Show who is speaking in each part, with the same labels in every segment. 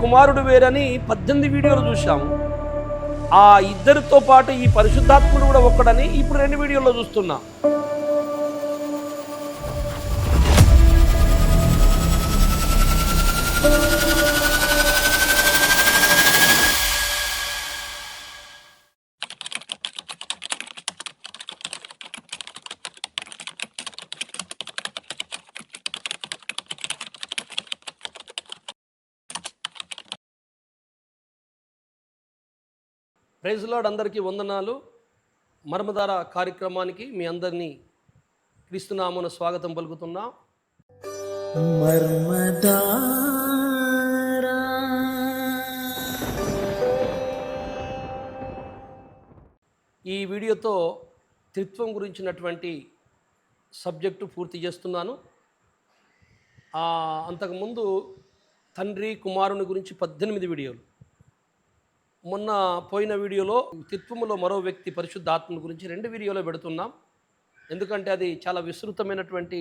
Speaker 1: కుమారుడు వేరని 18 వీడియోలు చూసాము. ఆ ఇద్దరితో పాటు ఈ పరిశుద్ధాత్ముడు కూడా ఒక్కడని ఇప్పుడు 2 వీడియోల్లో చూస్తున్నాం. ప్రైజ్ లార్డ్, అందరికీ వందనాలు. మర్మధార కార్యక్రమానికి మీ అందరినీ క్రీస్తునామమున స్వాగతం పలుకుతున్నాం. మర్మధార. ఈ వీడియోతో త్రిత్వం గురించినటువంటి సబ్జెక్టు పూర్తి చేస్తున్నాను. అంతకుముందు తండ్రి కుమారుని గురించి 18 వీడియోలు. మొన్న పోయిన వీడియోలో త్రిత్వములో మరో వ్యక్తి పరిశుద్ధాత్మని గురించి 2 వీడియోలో పెడుతున్నాం. ఎందుకంటే అది చాలా విస్తృతమైనటువంటి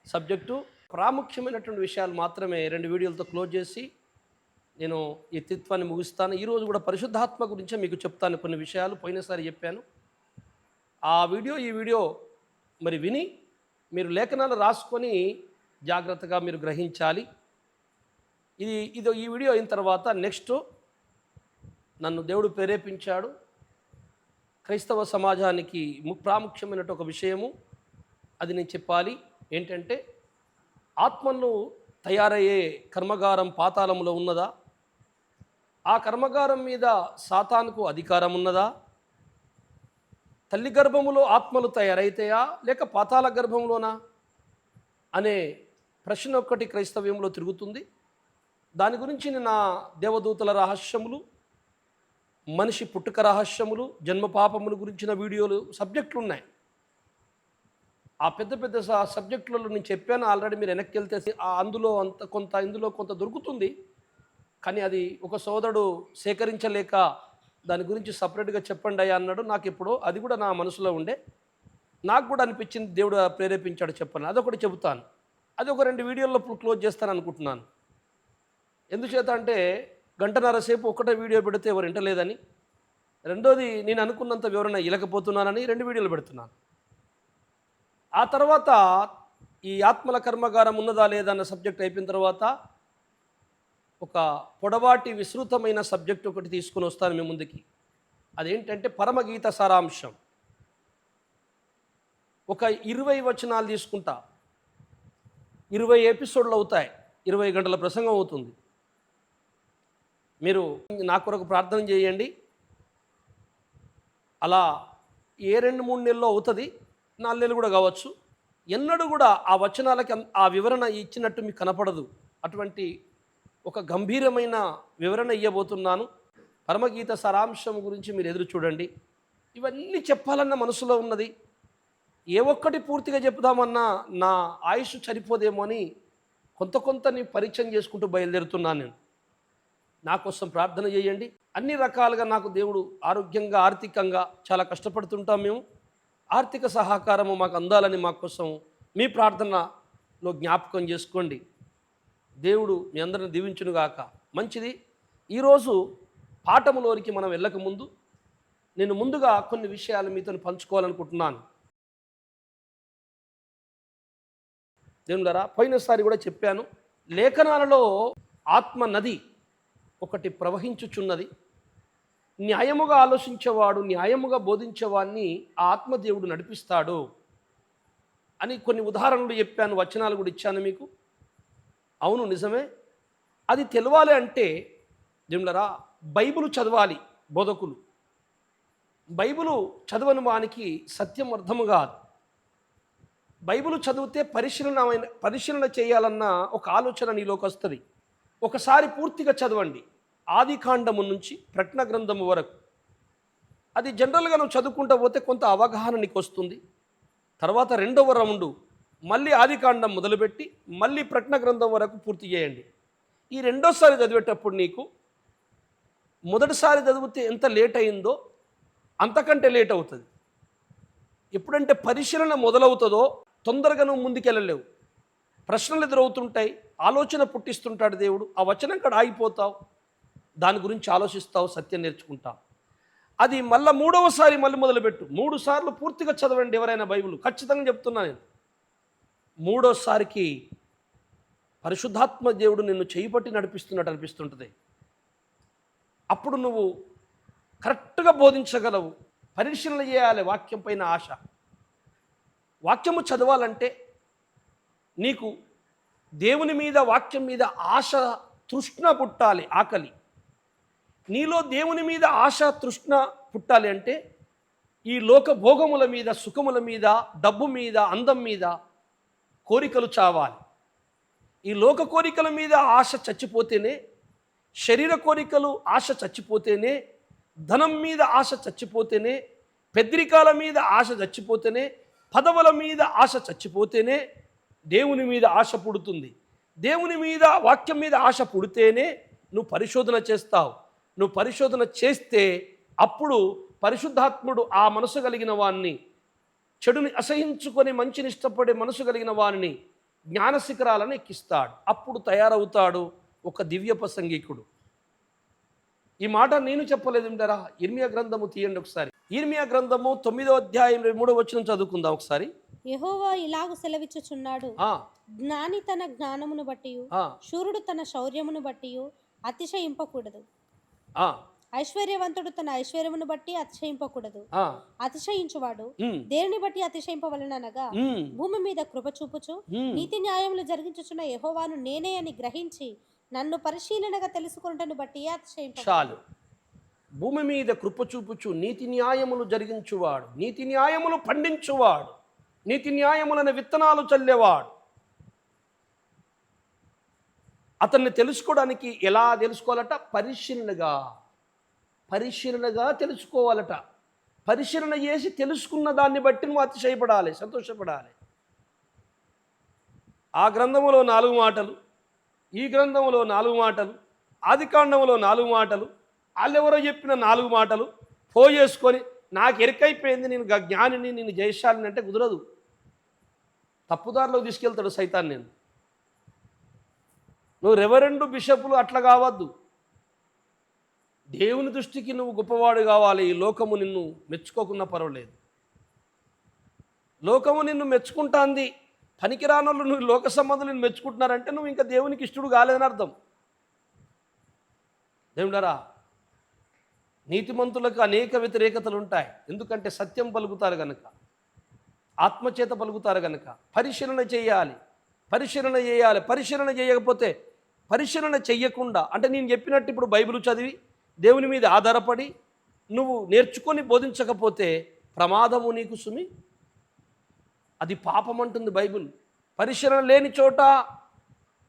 Speaker 1: సబ్జెక్టు. ప్రాముఖ్యమైనటువంటి విషయాలు మాత్రమే 2 వీడియోలతో క్లోజ్ చేసి నేను ఈ త్రిత్వాన్ని ముగిస్తాను. ఈరోజు కూడా పరిశుద్ధాత్మ గురించే మీకు చెప్తాను కొన్ని విషయాలు. పోయినసారి చెప్పాను. ఈ వీడియో మరి విని మీరు లేఖనాలు రాసుకొని జాగ్రత్తగా మీరు గ్రహించాలి. ఈ వీడియో అయిన తర్వాత నెక్స్ట్ నన్ను దేవుడు ప్రేరేపించాడు. క్రైస్తవ సమాజానికి ప్రాముఖ్యమైన ఒక విషయము అది నేను చెప్పాలి. ఏంటంటే, ఆత్మను తయారయ్యే కర్మగారం పాతాళంలో ఉన్నదా? ఆ కర్మగారం మీద సాతానుకు అధికారం ఉన్నదా? తల్లి గర్భములో ఆత్మలు తయారైతాయా లేక పాతాళ గర్భంలోనా అనే ప్రశ్న ఒక్కటి క్రైస్తవ్యంలో తిరుగుతుంది. దాని గురించి నా దేవదూతల రహస్యములు, మనిషి పుట్టుక రహస్యములు, జన్మ పాపముల గురించిన వీడియోలు, సబ్జెక్టులు ఉన్నాయి. ఆ పెద్ద సబ్జెక్టులలో నేను చెప్పాను ఆల్రెడీ. మీరు వెనక్కి వెళ్తే అందులో ఇందులో కొంత దొరుకుతుంది. కానీ అది ఒక సోదరుడు సేకరించలేక దాని గురించి సపరేట్గా చెప్పండి అయ్యా అన్నాడు. నాకు ఎప్పుడో అది కూడా నా మనసులో ఉండే. నాకు కూడా అనిపించింది, దేవుడు ప్రేరేపించాడు చెప్పాను. అదొకటి చెబుతాను. అది ఒక 2 వీడియోల్లో క్లోజ్ చేస్తాను అనుకుంటున్నాను. ఎందుచేత అంటే, 1.5 సేపు ఒకటే వీడియో పెడితే ఎవరు వింటలేదని, రెండోది నేను అనుకున్నంత వివరణ ఇవ్వకపోతున్నానని 2 వీడియోలు పెడుతున్నాను. ఆ తర్వాత ఈ ఆత్మల కర్మగారం ఉన్నదా లేదా అన్న సబ్జెక్ట్ అయిపోయిన తర్వాత ఒక పొడవాటి విస్తృతమైన సబ్జెక్ట్ ఒకటి తీసుకుని వస్తాను మీ ముందుకి. అదేంటంటే పరమగీత సారాంశం. ఒక 20 వచనాలు తీసుకుంటా. 20 ఎపిసోడ్లు అవుతాయి. 20 గంటల ప్రసంగం అవుతుంది. మీరు నా కొరకు ప్రార్థన చేయండి. అలా 2-3 నెలల్లో అవుతుంది, 4 నెలలు కూడా కావచ్చు. ఎన్నడూ కూడా ఆ వచనాలకి ఆ వివరణ ఇచ్చినట్టు మీకు కనపడదు. అటువంటి ఒక గంభీరమైన వివరణ ఇవ్వబోతున్నాను. పరమగీత సారాంశం గురించి మీరు ఎదురు చూడండి. ఇవన్నీ చెప్పాలన్న మనసులో ఉన్నది. ఏ ఒక్కటి పూర్తిగా చెప్దామన్నా నా ఆయుష్ సరిపోదేమో అని కొంతని పరిచయం చేసుకుంటూ బయలుదేరుతున్నాను నేను. నా కోసం ప్రార్థన చేయండి. అన్ని రకాలుగా నాకు దేవుడు ఆరోగ్యంగా, ఆర్థికంగా చాలా కష్టపడుతుంటాం మేము. ఆర్థిక సహకారము మాకు అందాలని మా కోసం మీ ప్రార్థనలో జ్ఞాపకం చేసుకోండి. దేవుడు మీ అందరిని దీవించునుగాక. మంచిది. ఈరోజు పాఠములోనికి మనం వెళ్ళకముందు నేను ముందుగా కొన్ని విషయాలు మీతో పంచుకోవాలనుకుంటున్నాను. దేవులారా, పోయినసారి కూడా చెప్పాను, లేఖనాలలో ఆత్మ నది ఒకటి ప్రవహించుచున్నది. న్యాయముగా ఆలోచించేవాడు, న్యాయముగా బోధించేవాడిని ఆ ఆత్మదేవుడు నడిపిస్తాడు అని కొన్ని ఉదాహరణలు చెప్పాను. వచనాలు కూడా ఇచ్చాను మీకు. అవును, నిజమే. అది తెలవాలి అంటే దేవులారా, బైబిల్ చదవాలి బోధకులు. బైబిల్ చదవని వానికి సత్యం అర్థము కాదు. బైబిల్ చదివితే పరిశీలన చేయాలన్న ఒక ఆలోచన నీలోకి వస్తుంది. ఒకసారి పూర్తిగా చదవండి, ఆదికాండము నుంచి ప్రకటన గ్రంథము వరకు. అది జనరల్గా నువ్వు చదువుకుంటూ పోతే కొంత అవగాహన నీకు వస్తుంది. తర్వాత 2వ రౌండు మళ్ళీ ఆదికాండం మొదలుపెట్టి మళ్ళీ ప్రకటన గ్రంథం వరకు పూర్తి చేయండి. ఈ 2వసారి చదివేటప్పుడు నీకు మొదటిసారి చదివితే ఎంత లేట్ అయిందో అంతకంటే లేట్ అవుతుంది. ఎప్పుడంటే పరిశీలన మొదలవుతుందో తొందరగా నువ్వు ముందుకెళ్ళలేవు. ప్రశ్నలు ఎదురవుతుంటాయి, ఆలోచన పుట్టిస్తుంటాడు దేవుడు. ఆ వచనం కాడ ఆగిపోతావు. దాని గురించి ఆలోచిస్తావు, సత్యం నేర్చుకుంటావు. అది మళ్ళీ మూడవసారి మళ్ళీ మొదలుపెట్టు. 3 సార్లు పూర్తిగా చదవండి ఎవరైనా బైబిల్, ఖచ్చితంగా చెప్తున్నా నేను. మూడోసారికి పరిశుద్ధాత్మ దేవుడు నిన్ను చేయిపట్టి నడిపిస్తున్నట్టు అనిపిస్తుంటుంది. అప్పుడు నువ్వు కరెక్ట్గా బోధించగలవు. పరిశీలన చేయాలి వాక్యం పైన ఆశ. వాక్యము చదవాలంటే నీకు దేవుని మీద, వాక్యం మీద ఆశ, తృష్ణ పుట్టాలి, ఆకలి. నీలో దేవుని మీద ఆశ, తృష్ణ పుట్టాలి అంటే ఈ లోక భోగముల మీద, సుఖముల మీద, డబ్బు మీద, అందం మీద కోరికలు చావాలి. ఈ లోక కోరికల మీద ఆశ చచ్చిపోతేనే, శరీర కోరికలు ఆశ చచ్చిపోతేనే, ధనం మీద ఆశ చచ్చిపోతేనే, పెద్రికాల మీద ఆశ చచ్చిపోతేనే, పదవుల మీద ఆశ చచ్చిపోతేనే దేవుని మీద ఆశ పుడుతుంది. దేవుని మీద, వాక్యం మీద ఆశ పుడితేనే నువ్వు పరిశోధన చేస్తావు. నువ్వు పరిశోధన చేస్తే అప్పుడు పరిశుద్ధాత్ముడు ఆ మనసు కలిగిన వాణ్ణి, చెడుని అసహించుకొని మంచిని ఇష్టపడే మనసు కలిగిన వారిని జ్ఞాన శిఖరాలను ఎక్కిస్తాడు. అప్పుడు తయారవుతాడు ఒక దివ్య ప్రసంగికుడు. ఈ మాట నేను చెప్పలేదు అంటారా? ఇర్మియా గ్రంథము తీయండి ఒకసారి. ఇర్మియా గ్రంథము 9వ అధ్యాయం 3వ వచనం చదువుకుందాం ఒకసారి.
Speaker 2: యెహోవా ఇలాగు సెలవిచ్చుచున్నాడు, జ్ఞాని తన జ్ఞానమును బట్టి, శూరుడు తన శౌర్యమును బట్టి అతిశయింపకూడదు. ఐశ్వర్యవంతుడు తన ఐశ్వర్యమును బట్టి అతిశయింపకూడదు. అతిశయించువాడు దేనిని బట్టి అతిశయింపవలననగా, భూమి మీద కృప చూపుచు నీతి న్యాయములు జరిగించుచున్న యెహోవాను నేనే అని గ్రహించి నన్ను పరిశీలనగా తెలుసుకొనుటను బట్టి అతిశయింప.
Speaker 1: చాలు. భూమి మీద కృప చూపుచు నీతి న్యాయములు జరిగించువాడు, నీతి న్యాయములు పండించువాడు, నీతి న్యాయములను విత్తనాలు చల్లేవాడు. అతన్ని తెలుసుకోవడానికి ఎలా తెలుసుకోవాలట? పరిశీలనగా తెలుసుకోవాలట. పరిశీలన చేసి తెలుసుకున్న దాన్ని బట్టి నువ్వు అతిశయపడాలి, సంతోషపడాలి. ఆ గ్రంథములో 4 మాటలు, ఈ గ్రంథములో 4 మాటలు, ఆదికాండములో 4 మాటలు, వాళ్ళెవరో చెప్పిన 4 మాటలు పోయేసుకొని నాకు ఎరికైపోయింది, నేను జ్ఞానిని, నేను జయశాలిని అంటే కుదరదు. తప్పుదారిలోకి తీసుకెళ్తాడు సైతాన్. నువ్వు రెవరెండు, బిషపులు అట్లా కావద్దు. దేవుని దృష్టికి నువ్వు గొప్పవాడు కావాలి. ఈ లోకము నిన్ను మెచ్చుకోకున్నా పర్వాలేదు. లోకము నిన్ను మెచ్చుకుంటాంది. పనికిరానోళ్ళు నువ్వు లోక సంబంధులు నిన్ను మెచ్చుకుంటున్నారంటే నువ్వు ఇంకా దేవునికి ఇష్టడు కాలేదని అర్థం. దేవుడారా, నీతిమంతులకు అనేక వ్యతిరేకతలు ఉంటాయి. ఎందుకంటే సత్యం పలుకుతారు కనుక, ఆత్మచేత పలుకుతారు కనుక. పరిశీలన చేయాలి. పరిశీలన చేయకపోతే, పరిశీలన చెయ్యకుండా అంటే నేను చెప్పినట్టు ఇప్పుడు బైబిల్ చదివి దేవుని మీద ఆధారపడి నువ్వు నేర్చుకొని బోధించకపోతే ప్రమాదము నీకు సుమి. అది పాపం అంటుంది బైబిల్. పరిశీలన లేని చోట,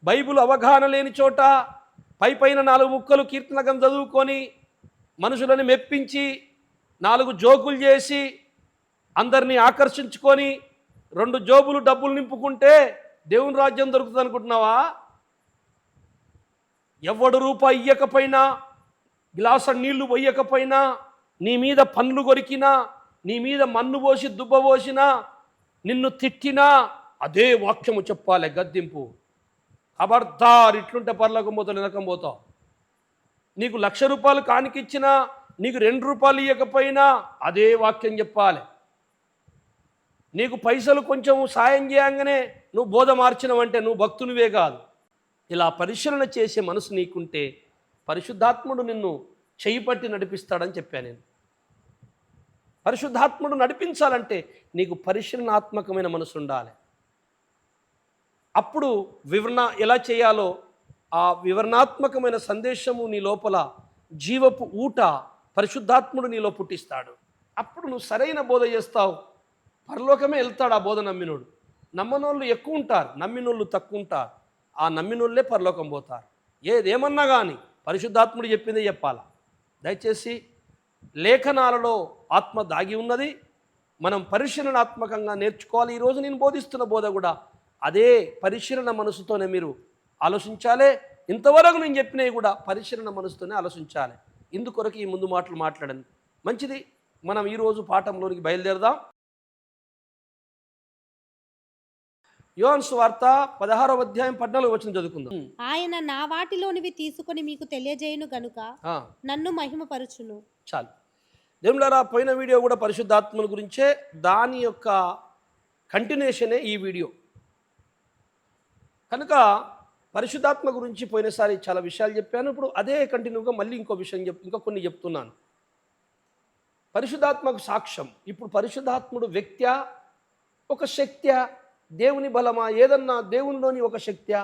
Speaker 1: బైబిల్ అవగాహన లేని చోట పైన 4 ముక్కలు కీర్తనగం చదువుకొని మనుషులను మెప్పించి 4 జోకులు చేసి అందరినీ ఆకర్షించుకొని 2 జోబులు డబ్బులు నింపుకుంటే దేవుని రాజ్యం దొరుకుతుంది అనుకుంటున్నావా? ఎవడు రూపాయి ఇయ్యకపోయినా, గ్లాసు నీళ్లు పోయకపోయినా, నీ మీద పన్ను కొరికినా, నీ మీద మన్ను పోసి దుబ్బపోసినా, నిన్ను తిట్టినా అదే వాక్యము చెప్పాలి, గద్దింపు. ఖబర్దార్, ఇట్లుంటే పరలోకం పోతావు, నరకం పోతావు. నీకు 1,00,000 రూపాయలు కానికిచ్చినా, నీకు 2 రూపాయలు ఇవ్వకపోయినా అదే వాక్యం చెప్పాలి. నీకు పైసలు కొంచెం సాయం చేయంగానే నువ్వు బోధ మార్చినవంటే నువ్వు భక్తునివే కాదు. ఇలా పరిశీలన చేసే మనసు నీకుంటే పరిశుద్ధాత్ముడు నిన్ను చేయిపట్టి నడిపిస్తాడని చెప్పాను నేను. పరిశుద్ధాత్ముడు నడిపించాలంటే నీకు పరిశీలనాత్మకమైన మనసు ఉండాలి. అప్పుడు వివరణ ఎలా చేయాలో ఆ వివరణాత్మకమైన సందేశము నీ లోపల జీవపు ఊట పరిశుద్ధాత్ముడు నీలో పుట్టిస్తాడు. అప్పుడు నువ్వు సరైన బోధ చేస్తావు. పరలోకమే వెళ్తాడు ఆ బోధ నమ్మినోడు. నమ్మనోళ్ళు ఎక్కువ ఉంటారు, నమ్మినోళ్ళు తక్కువ ఉంటారు. ఆ నమ్మినోళ్ళే పరలోకం పోతారు. ఏదేమన్నా కానీ పరిశుద్ధాత్ముడు చెప్పిందే చెప్పాలా. దయచేసి లేఖనాలలో ఆత్మ దాగి ఉన్నది, మనం పరిశీలనాత్మకంగా నేర్చుకోవాలి. ఈరోజు నేను బోధిస్తున్న బోధ కూడా అదే పరిశీలన మనసుతోనే మీరు ఆలోచించాలి. ఇంతవరకు నేను చెప్పినవి కూడా పరిశీలన మనసుతోనే ఆలోచించాలి. ఇందుకొరకు ఈ ముందు మాటలు మాట్లాడండి. మంచిది, మనం ఈరోజు పాఠంలోనికి బయలుదేరదాం. యోహాను సువార్త 16వ అధ్యాయం 14వ వచనం చదువుకుందాం.
Speaker 2: ఆయన నా వాటిలోనివి తీసుకొని మీకు తెలియజేయును గనుక
Speaker 1: ఆ,
Speaker 2: నన్ను మహిమపరచును.
Speaker 1: చాలు. దేవులారా, పోయిన వీడియో కూడా పరిశుద్ధాత్మల గురించే, దాని యొక్క కంటిన్యూషనే ఈ వీడియో. కనుక పరిశుద్ధాత్మ గురించి పోయినసారి చాలా విషయాలు చెప్పాను. ఇప్పుడు అదే కంటిన్యూగా మళ్ళీ ఇంకో విషయం ఇంకా కొన్ని చెప్తున్నాను. పరిశుద్ధాత్మకు సాక్ష్యం. ఇప్పుడు పరిశుద్ధాత్ముడు వ్యక్త్యా, ఒక శక్త్యా, దేవుని బలమా, ఏదన్నా దేవునిలోని ఒక శక్త్యా?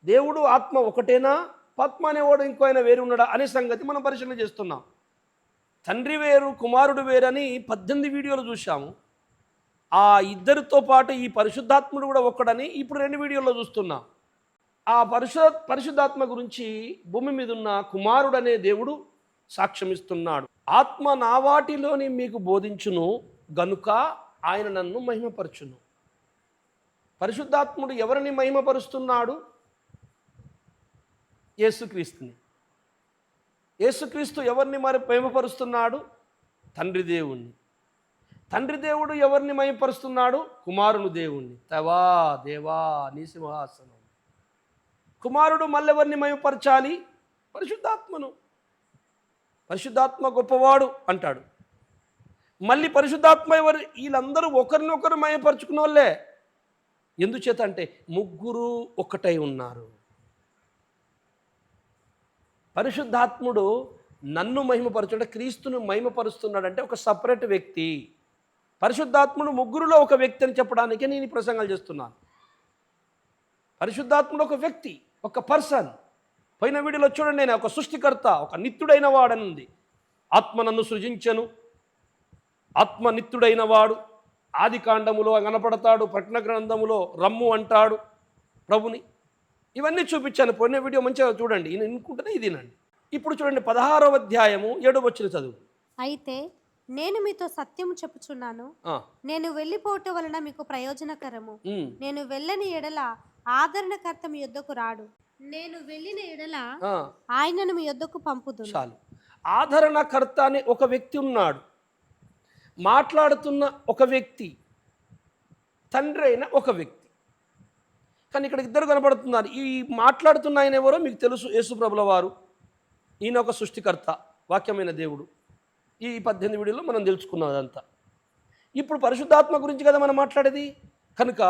Speaker 1: దేవుడు ఆత్మ ఒకటేనా, ఆత్మ అనేవాడు ఇంకో ఆయన వేరు ఉన్నాడా అనే సంగతి మనం పరిశీలన చేస్తున్నాం. తండ్రి వేరు, కుమారుడు వేరని 18 వీడియోలు చూసాము. ఆ ఇద్దరితో పాటు ఈ పరిశుద్ధాత్ముడు కూడా ఒక్కడని ఇప్పుడు 2 వీడియోల్లో చూస్తున్నాం. ఆ పరిశుద్ధాత్మ గురించి భూమి మీద ఉన్న కుమారుడు అనే దేవుడు సాక్ష్యం ఇస్తున్నాడు. ఆత్మ నా వాటిలోని మీకు బోధించును గనుక ఆయన నన్ను మహిమపరచును. పరిశుద్ధాత్ముడు ఎవరిని మహిమపరుస్తున్నాడు? యేసుక్రీస్తుని. యేసుక్రీస్తు ఎవరిని మహిమపరుస్తున్నాడు? తండ్రి దేవుణ్ణి. తండ్రి దేవుడు ఎవరిని మహిమపరుస్తున్నాడు? కుమారుని దేవుణ్ణి. తవా దేవా నీ సింహాసనం. కుమారుడు మళ్ళెవరిని మహిమపరచాలి? పరిశుద్ధాత్మను. పరిశుద్ధాత్మ గొప్పవాడు అంటాడు. మళ్ళీ పరిశుద్ధాత్మ ఎవరు? వీళ్ళందరూ ఒకరినొకరు మహిమపరుచుకున్న వాళ్ళే. ఎందుచేత అంటే ముగ్గురు ఒక్కటై ఉన్నారు. పరిశుద్ధాత్ముడు నన్ను మహిమపరచుంటే క్రీస్తును మహిమపరుస్తున్నాడంటే ఒక సపరేట్ వ్యక్తి. పరిశుద్ధాత్ముడు ముగ్గురులో ఒక వ్యక్తి అని చెప్పడానికే నేను ఈ ప్రసంగాలు చేస్తున్నాను. పరిశుద్ధాత్ముడు ఒక వ్యక్తి, ఒక పర్సన్. పోయిన వీడియోలో చూడండి, నేను ఒక సృష్టికర్త, ఒక నిత్యుడైన వాడని ఉంది. ఆత్మ నన్ను సృజించెను, ఆత్మ నిత్యుడైన వాడు. ఆది కాండములో కనపడతాడు, ప్రకటన గ్రంథములో రమ్ము అంటాడు ప్రభుని. ఇవన్నీ చూపించాను పోయిన వీడియో, మంచిగా చూడండి. నేను అనుకుంటేనే ఇదేనండి. ఇప్పుడు చూడండి 16వ అధ్యాయము 7వ వచనం చదువు.
Speaker 2: అయితే నేను మీతో సత్యము చెప్పుచున్నాను, నేను వెళ్ళిపోవటం వలన మీకు ప్రయోజనకరము. నేను వెళ్ళని ఎడల ఆదరణకర్త మీ యొద్దకు రాడు, నేను వెళ్ళిన ఎడల ఆయనను మీ యొద్దకు పంపుదును.
Speaker 1: చాలు. ఆదరణకర్త అనే ఒక వ్యక్తి ఉన్నాడు, మాట్లాడుతున్న ఒక వ్యక్తి, తండ్రి అయిన ఒక వ్యక్తి. కానీ ఇక్కడ ఇద్దరు కనబడుతున్నారు. ఈ మాట్లాడుతున్న ఆయన ఎవరో మీకు తెలుసు, యేసుప్రభుల వారు. ఈయన ఒక సృష్టికర్త, వాక్యమైన దేవుడు. ఈ 18 వీడియోలో మనం తెలుసుకున్నాం అదంతా. ఇప్పుడు పరిశుద్ధాత్మ గురించి కదా మనం మాట్లాడేది. కనుక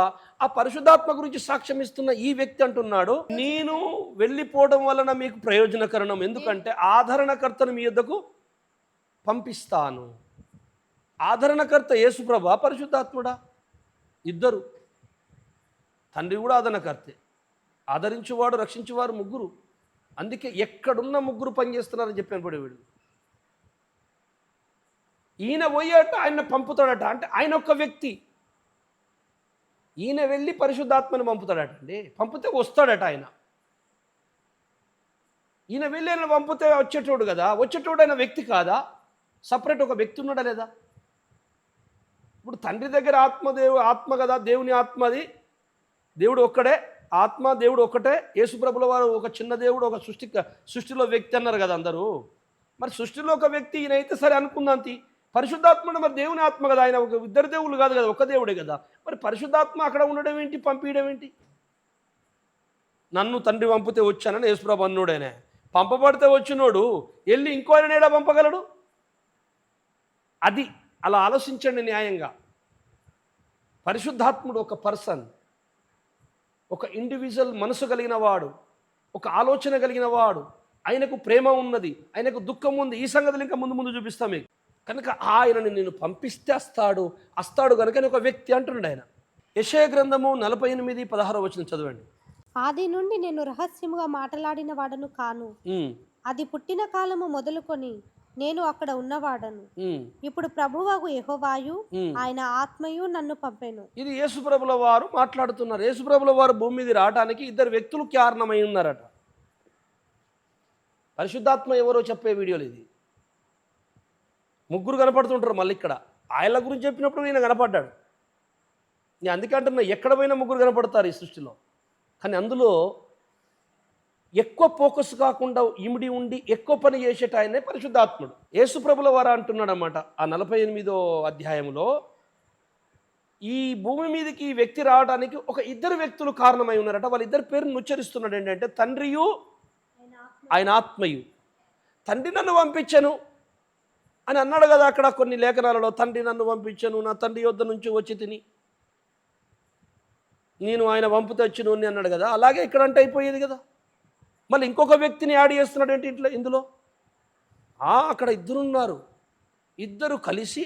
Speaker 1: ఆ పరిశుద్ధాత్మ గురించి సాక్ష్యం ఇస్తున్న ఈ వ్యక్తి అంటున్నాడు, నేను వెళ్ళిపోవడం వలన మీకు ప్రయోజనకరణం, ఎందుకంటే ఆదరణకర్తను మీ యొద్దకు పంపిస్తాను. ఆదరణకర్త యేసుప్రభు, పరిశుద్ధాత్ముడా? ఇద్దరు. తండ్రి కూడా ఆదరణకర్తే. ఆదరించువాడు, రక్షించువారు ముగ్గురు. అందుకే ఎక్కడున్న ముగ్గురు పనిచేస్తున్నారని చెప్పాను పడే వీడు. ఈయన పోయేట ఆయన పంపుతాడట, అంటే ఆయన ఒక్క వ్యక్తి. ఈయన వెళ్ళి పరిశుద్ధాత్మని పంపుతాడట అండి. పంపితే వస్తాడట ఆయన. ఈయన వెళ్ళి ఆయన పంపితే వచ్చేటోడు కదా, వచ్చేటోడు ఆయన వ్యక్తి కాదా? సపరేట్ ఒక వ్యక్తి ఉన్నాడా లేదా? ఇప్పుడు తండ్రి దగ్గర ఆత్మ కదా, దేవుని ఆత్మది. దేవుడు ఒక్కడే, ఆత్మ దేవుడు ఒక్కటే. యేసుప్రభుల వారు ఒక చిన్న దేవుడు, ఒక సృష్టిలో వ్యక్తి అన్నారు కదా అందరూ. మరి సృష్టిలో ఒక వ్యక్తి ఈయనైతే సరే అనుకుందాంతి. పరిశుద్ధాత్ముడు మరి దేవుని ఆత్మ కదా, ఆయన ఒక ఇద్దరు దేవుళ్ళు కాదు కదా, ఒక దేవుడే కదా. మరి పరిశుద్ధాత్మ అక్కడ ఉండడం ఏంటి, పంపించడం ఏంటి? నన్ను తండ్రి పంపితే వచ్చానని యేసుప్రభు అన్నోడేనే. పంపబడితే వచ్చినోడు వెళ్ళి ఇంకో ఆయన ఏడా పంపగలడు? అది అలా ఆలోచించండి న్యాయంగా. పరిశుద్ధాత్ముడు ఒక పర్సన్, ఒక ఇండివిజువల్ మనసు కలిగిన వాడు, ఒక ఆలోచన కలిగిన వాడు. ఆయనకు ప్రేమ ఉన్నది, ఆయనకు దుఃఖం ఉంది. ఈ సంగతులు ఇంకా ముందు ముందు చూపిస్తాం మీకు. కనుక ఆయనని నేను పంపిస్తే వస్తాడు కనుక ఒక వ్యక్తి అంటున్నాడు ఆయన. యెషయా గ్రంథము 48:16 వచనం చదవండి.
Speaker 2: ఆది నుండి నేను రహస్యముగా మాట్లాడిన వాడను కాను, అది పుట్టిన కాలము మొదలుకొని నేను అక్కడ ఉన్నవాడను. ఇప్పుడు ప్రభువగు యెహోవాయు ఆయన ఆత్మయు నన్ను పంపెను.
Speaker 1: ఇది యేసుప్రభుల వారు మాట్లాడుతున్నారు. యేసుప్రభుల వారు భూమి మీద రావడానికి ఇద్దరు వ్యక్తులు కారణమై ఉన్నారట. పరిశుద్ధాత్మ ఎవరో చెప్పే వీడియోలు ఇది. ముగ్గురు కనపడుతుంటారు. మళ్ళీ ఇక్కడ ఆయన గురించి చెప్పినప్పుడు నేను కనపడ్డాడు. నేను అందుకే అంటున్నా, ఎక్కడ పోయినా ముగ్గురు కనపడతారు ఈ సృష్టిలో. కానీ అందులో ఎక్కువ ఫోకస్ కాకుండా ఇమిడి ఉండి ఎక్కువ పని చేసేట ఆయనే పరిశుద్ధాత్ముడు. యేసుప్రభుల వారు అంటున్నాడు అన్నమాట. ఆ 48వ అధ్యాయంలో ఈ భూమి మీదకి ఈ వ్యక్తి రావడానికి ఒక ఇద్దరు వ్యక్తులు కారణమై ఉన్నారట. వాళ్ళిద్దరి పేరును ఉచ్చరిస్తున్నాడు. ఏంటంటే తండ్రియు ఆయన ఆత్మయు. తండ్రి నన్ను పంపించను అని అన్నాడు కదా అక్కడ కొన్ని లేఖనాలలో. తండ్రి నన్ను పంపించను, నా తండ్రి యొద్ద నుంచి వచ్చి తిని నేను ఆయన వంపు తెచ్చును అని అన్నాడు కదా. అలాగే ఇక్కడ అంటే అయిపోయేది కదా. మళ్ళీ ఇంకొక వ్యక్తిని యాడ్ చేస్తున్నాడు ఏంటి ఇందులో. అక్కడ ఇద్దరున్నారు. ఇద్దరు కలిసి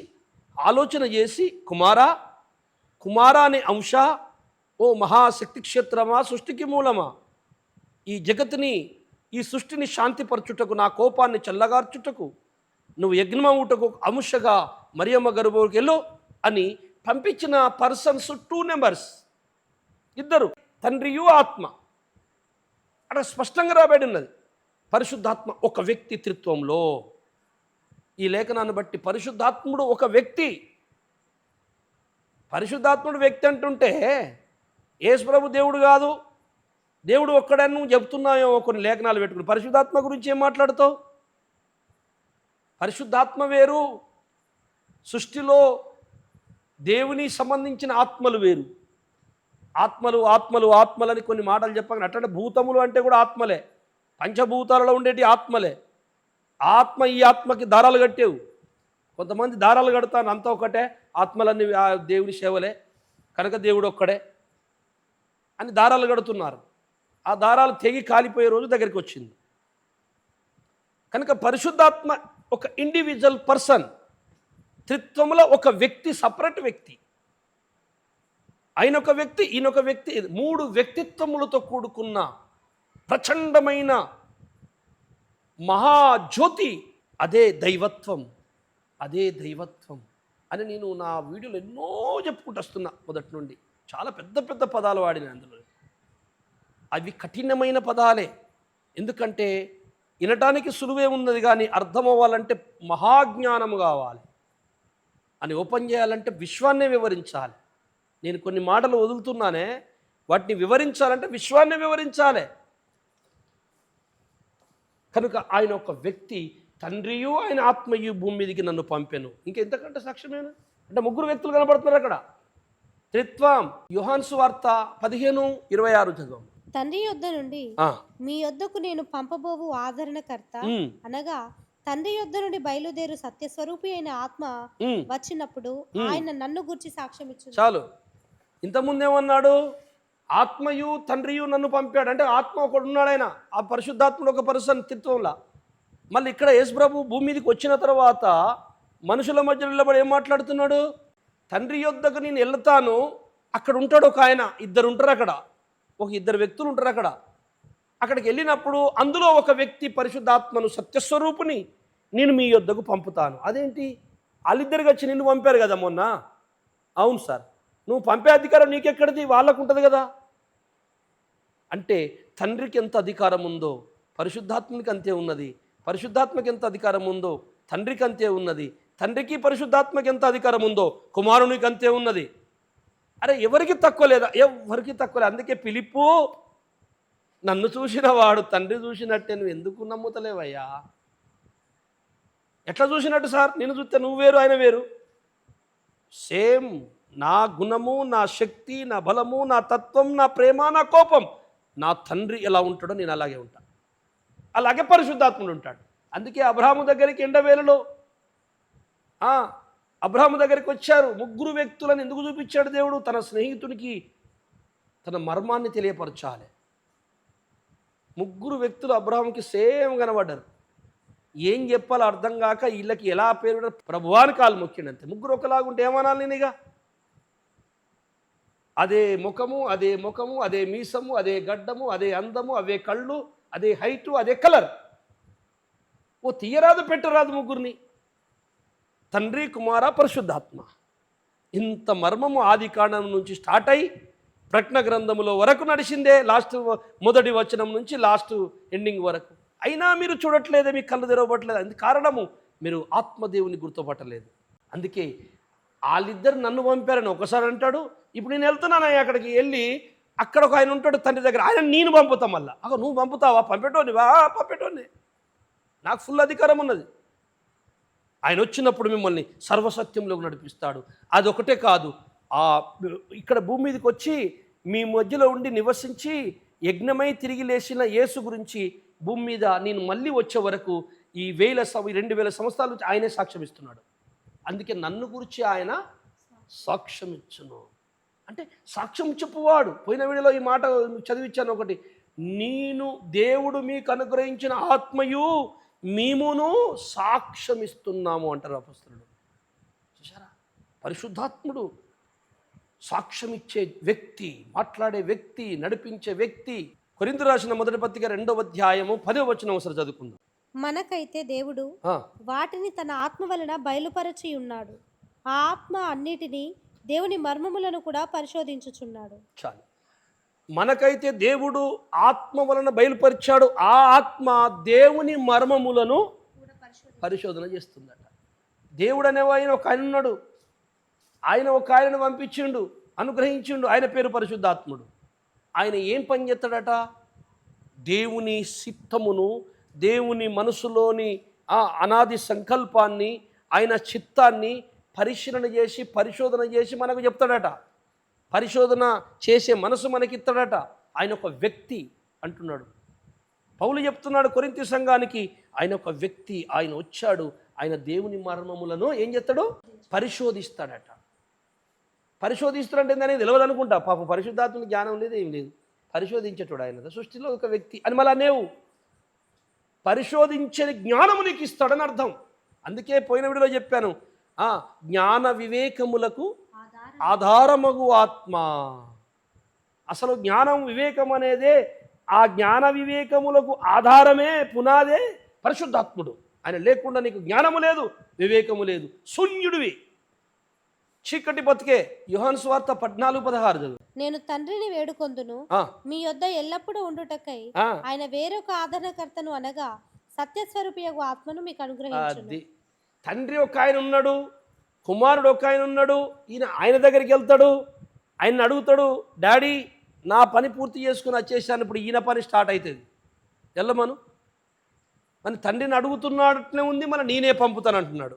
Speaker 1: ఆలోచన చేసి కుమారా అనే అంశ, ఓ మహాశక్తి క్షేత్రమా, సృష్టికి మూలమా, ఈ జగత్తుని ఈ సృష్టిని శాంతిపరచుటకు, నా కోపాన్ని చల్లగార్చుటకు, నువ్వు యజ్ఞమవుటకు అంశగా మరియమ్మ గర్భంలోకి వెళ్ళు అని పంపించిన పర్సన్స్ 2 నెంబర్స్, ఇద్దరు, తండ్రియు ఆత్మ. అక్కడ స్పష్టంగా రాబడి ఉన్నది. పరిశుద్ధాత్మ ఒక వ్యక్తి త్రిత్వంలో. ఈ లేఖనాన్ని బట్టి పరిశుద్ధాత్ముడు ఒక వ్యక్తి. పరిశుద్ధాత్ముడు వ్యక్తి అంటుంటే యేసుప్రభు దేవుడు కాదు, దేవుడు ఒక్కడని నువ్వు చెప్తున్నావేమో కొన్ని లేఖనాలు పెట్టుకుని. పరిశుద్ధాత్మ గురించి ఏం మాట్లాడుతావు? పరిశుద్ధాత్మ వేరు, సృష్టిలో దేవుని సంబంధించిన ఆత్మలు వేరు. ఆత్మలని కొన్ని మాటలు చెప్పగానే అట్లంటే భూతములు అంటే కూడా ఆత్మలే, పంచభూతాలలో ఉండేటి ఆత్మలే. ఆత్మ, ఈ ఆత్మకి దారాలు కట్టేవు. కొంతమంది దారాలు కడతాను, అంతా ఒకటే, ఆత్మలన్నీ దేవుని సేవలే కనుక దేవుడు ఒక్కడే అని దారాలు కడుతున్నారు. ఆ దారాలు తెగి కాలిపోయే రోజు దగ్గరికి వచ్చింది. కనుక పరిశుద్ధాత్మ ఒక ఇండివిజువల్ పర్సన్, త్రిత్వంలో ఒక వ్యక్తి, సపరేట్ వ్యక్తి. ఆయన ఒక వ్యక్తి, ఈయనొక వ్యక్తి, 3 వ్యక్తిత్వములతో కూడుకున్న ప్రచండమైన మహాజ్యోతి. అదే దైవత్వం అని నేను నా వీడియోలో ఎన్నో చెప్పుకుంటూ వస్తున్నా మొదటి నుండి. చాలా పెద్ద పెద్ద పదాలు వాడిన అందులో. అవి కఠినమైన పదాలే. ఎందుకంటే వినటానికి సులువే ఉన్నది, కానీ అర్థం అవ్వాలంటే మహాజ్ఞానము కావాలి. అని ఓపెన్ చేయాలంటే విశ్వాన్నే వివరించాలి. నేను కొన్ని మాటలు వదులుతున్నానే, వాటిని వివరించాలంటే విశ్వాన్నే వివరించాలి. కనుక ఆయన ఒక వ్యక్తి, తండ్రియు ఆయన ఆత్మయు భూమి మీదకి నన్ను పంపెను. ఇంకెంతకంటే సాక్ష్యమేనా? అంటే 3 వ్యక్తులు కనబడుతున్నారు అక్కడ. త్రిత్వం. యోహాను సువార్త 15:26 చదువు.
Speaker 2: తండ్రి యొద్ద నుండి మీ యొద్దకు నేను పంపబోవు ఆదరణకర్త అనగా తండ్రి యొద్ద నుండి బయలుదేరు సత్యస్వరూపి అయిన ఆత్మ వచ్చినప్పుడు ఆయన నన్ను గురించి సాక్ష్యం ఇచ్చు.
Speaker 1: చాలు. ఇంతకుముందేమన్నాడు? ఆత్మయు తండ్రియు నన్ను పంపాడు. అంటే ఆత్మ ఒకడు ఉన్నాడు, ఆయన ఆ పరిశుద్ధాత్ముడు ఒక పర్సన్ త్రిత్వంలా. మళ్ళీ ఇక్కడ యేసుప్రభు భూమి మీదకి వచ్చిన తర్వాత మనుషుల మధ్య నిలబడి ఏం మాట్లాడుతున్నాడు? తండ్రి యొద్దకు నేను వెళ్తాను, అక్కడ ఉంటాడు ఒక ఆయన, ఇద్దరు ఉంటారు అక్కడ, ఒక ఇద్దరు వ్యక్తులు ఉంటారు అక్కడ. అక్కడికి వెళ్ళినప్పుడు అందులో ఒక వ్యక్తి పరిశుద్ధాత్మను, సత్యస్వరూపుని నేను మీ యొద్దకు పంపుతాను. అదేంటి? వాళ్ళిద్దరికి వచ్చి నిన్ను పంపారు కదా మొన్న. అవును సార్, నువ్వు పంపే అధికారం నీకెక్కడిది? వాళ్ళకు ఉంటుంది కదా. అంటే తండ్రికి ఎంత అధికారం ఉందో పరిశుద్ధాత్మనికి అంతే ఉన్నది. పరిశుద్ధాత్మకి ఎంత అధికారం ఉందో తండ్రికి అంతే ఉన్నది. తండ్రికి పరిశుద్ధాత్మకి ఎంత అధికారం ఉందో కుమారునికి అంతే ఉన్నది. అరే ఎవరికి తక్కువ లేదా? ఎవరికి తక్కువ లేదు. అందుకే పిలిప్పు, నన్ను చూసిన వాడు తండ్రి చూసినట్టే నువ్వు ఎందుకు నమ్ముతలేవయ్యా? ఎట్లా చూసినట్టు సార్? నేను చూస్తే నువ్వు వేరు, ఆయన వేరు. సేమ్. నా గుణము, నా శక్తి, నా బలము, నా తత్వం, నా ప్రేమ, నా కోపం, నా తండ్రి ఎలా ఉంటాడో నేను అలాగే ఉంటాను. అలాగే పరిశుద్ధాత్ముడు ఉంటాడు. అందుకే అబ్రహాము దగ్గరికి ఎండవేలలో అబ్రహాము దగ్గరికి వచ్చారు 3 వ్యక్తులను ఎందుకు చూపించాడు దేవుడు? తన స్నేహితునికి తన మర్మాన్ని తెలియపరచాలి. 3 వ్యక్తులు అబ్రహాముకి సేమ్ కనబడ్డారు. ఏం చెప్పాలో అర్థం కాక వీళ్ళకి ఎలా పేరు ప్రభువాని కాలు మొక్కిండు అంతే. 3 ఒకలాగుంటే ఏమనాలి నేను? ఇక అదే ముఖము, అదే మీసము, అదే గడ్డము, అదే అందము, అవే కళ్ళు, అదే హైటు, అదే కలర్. ఓ తీయరాదు పెట్టరాదు 3ని. తండ్రి, కుమార, పరిశుద్ధాత్మ. ఇంత మర్మము ఆది కాండం నుంచి స్టార్ట్ అయ్యి ప్రకటన గ్రంథములో వరకు నడిచిందే. లాస్ట్ మొదటి వచనం నుంచి లాస్ట్ ఎండింగ్ వరకు. అయినా మీరు చూడట్లేదే, మీ కళ్ళు తెరవబట్టలేదు. అందుకు కారణము మీరు ఆత్మదేవుని గుర్తుపట్టలేదు. అందుకే వాళ్ళిద్దరు నన్ను పంపారని ఒకసారి అంటాడు. ఇప్పుడు నేను వెళ్తున్నాను అక్కడికి వెళ్ళి అక్కడ ఒక ఆయన ఉంటాడు తండ్రి దగ్గర, ఆయన నేను పంపుతా. మళ్ళా నువ్వు పంపుతావా? పంపేటోని నాకు ఫుల్ అధికారం ఉన్నది. ఆయన వచ్చినప్పుడు మిమ్మల్ని సర్వసత్యంలోకి నడిపిస్తాడు. అదొకటే కాదు, ఆ ఇక్కడ భూమి మీదకి వచ్చి మీ మధ్యలో ఉండి నివసించి యజ్ఞమై తిరిగి లేచిన యేసు గురించి భూమి మీద నేను మళ్ళీ వచ్చే వరకు ఈ 2000 సంవత్సరాల నుంచి ఆయనే సాక్ష్యం ఇస్తున్నాడు. అందుకే నన్ను గురించి ఆయన సాక్ష్యం ఇచ్చును అంటే సాక్ష్యం చెప్పువాడు. పోయిన వీడియోలో ఈ మాట చదివించాను ఒకటి, నేను దేవుడు మీకు అనుగ్రహించిన ఆత్మయు మేమును సాక్ష్యం ఇస్తున్నాము అంటారు అపొస్తలుడు. చూసారా, పరిశుద్ధాత్ముడు సాక్ష్యం ఇచ్చే వ్యక్తి, మాట్లాడే వ్యక్తి, నడిపించే వ్యక్తి. కొరింథీ రాసిన మొదటి పత్రిక 2వ అధ్యాయము 10వ వచనం ఒకసారి చదువుకుందాం.
Speaker 2: మనకైతే దేవుడు వాటిని తన ఆత్మ వలన బయలుపరచి ఉన్నాడు. ఆ ఆత్మ అన్నిటినీ దేవుని మర్మములను కూడా పరిశోధించుచున్నాడు.
Speaker 1: చాలు. మనకైతే దేవుడు ఆత్మ వలన బయలుపరిచాడు. ఆ ఆత్మ దేవుని మర్మములను పరిశోధన చేస్తుందట. దేవుడు అనేవాయన ఒక ఆయన ఉన్నాడు. ఆయన ఒక ఆయనను పంపించిండు, అనుగ్రహించిండు. ఆయన పేరు పరిశుద్ధాత్ముడు. ఆయన ఏం పని చేస్తాడట? దేవుని చిత్తమును, దేవుని మనసులోని ఆ అనాది సంకల్పాన్ని, ఆయన చిత్తాన్ని పరిశోధన చేసి మనకు చెప్తాడట. పరిశోధన చేసే మనసు మనకిస్తాడట. ఆయన ఒక వ్యక్తి అంటున్నాడు. పౌలు చెప్తున్నాడు కొరింథీ సంఘానికి, ఆయన ఒక వ్యక్తి, ఆయన వచ్చాడు, ఆయన దేవుని మర్మములను ఏం చేస్తాడు? పరిశోధిస్తాడట. పరిశోధిస్తాడంటే దానికి తెలియదు అనుకుంటా. పాపం పరిశుద్ధాత్మని జ్ఞానం లేదు, ఏం లేదు. పరిశోధించేటోడు ఆయన, సృష్టిలో ఒక వ్యక్తి అని మళ్ళా నేవు పరిశోధించే జ్ఞానము నీకు ఇస్తాడని అర్థం. అందుకే పోయిన వీడియోలో చెప్పాను, జ్ఞాన వివేకములకు ఆధారమగు ఆత్మ. అసలు జ్ఞానం వివేకం అనేదే, ఆ జ్ఞాన వివేకములకు ఆధారమే, పునాదే పరిశుద్ధాత్ముడు. ఆయన లేకుండా నీకు జ్ఞానము లేదు, వివేకము లేదు, శూన్యుడివి, చీకటి బతికే. యోహాను సువార్త 14:16 చదువు.
Speaker 2: నేను తండ్రిని వేడుకొందును, మీ యొద్ద ఎల్లప్పుడూ ఉండుటకై ఆయన వేరొక ఆదరణకర్తను అనగా సత్యస్వరూపియగు ఆత్మను మీకు అనుగ్రహించును.
Speaker 1: తండ్రి ఒక ఆయన ఉన్నాడు, కుమారుడు ఒక ఆయన ఉన్నాడు. ఆయన దగ్గరికి వెళ్తాడు, ఆయన అడుగుతాడు, డాడీ నా పని పూర్తి చేసుకుని వచ్చేసాను, ఇప్పుడు ఈయన పని స్టార్ట్ అవుతుంది, వెళ్ళమను అని తండ్రిని అడుగుతున్నట్లే ఉంది. మన నేనే పంపుతాను అంటున్నాడు.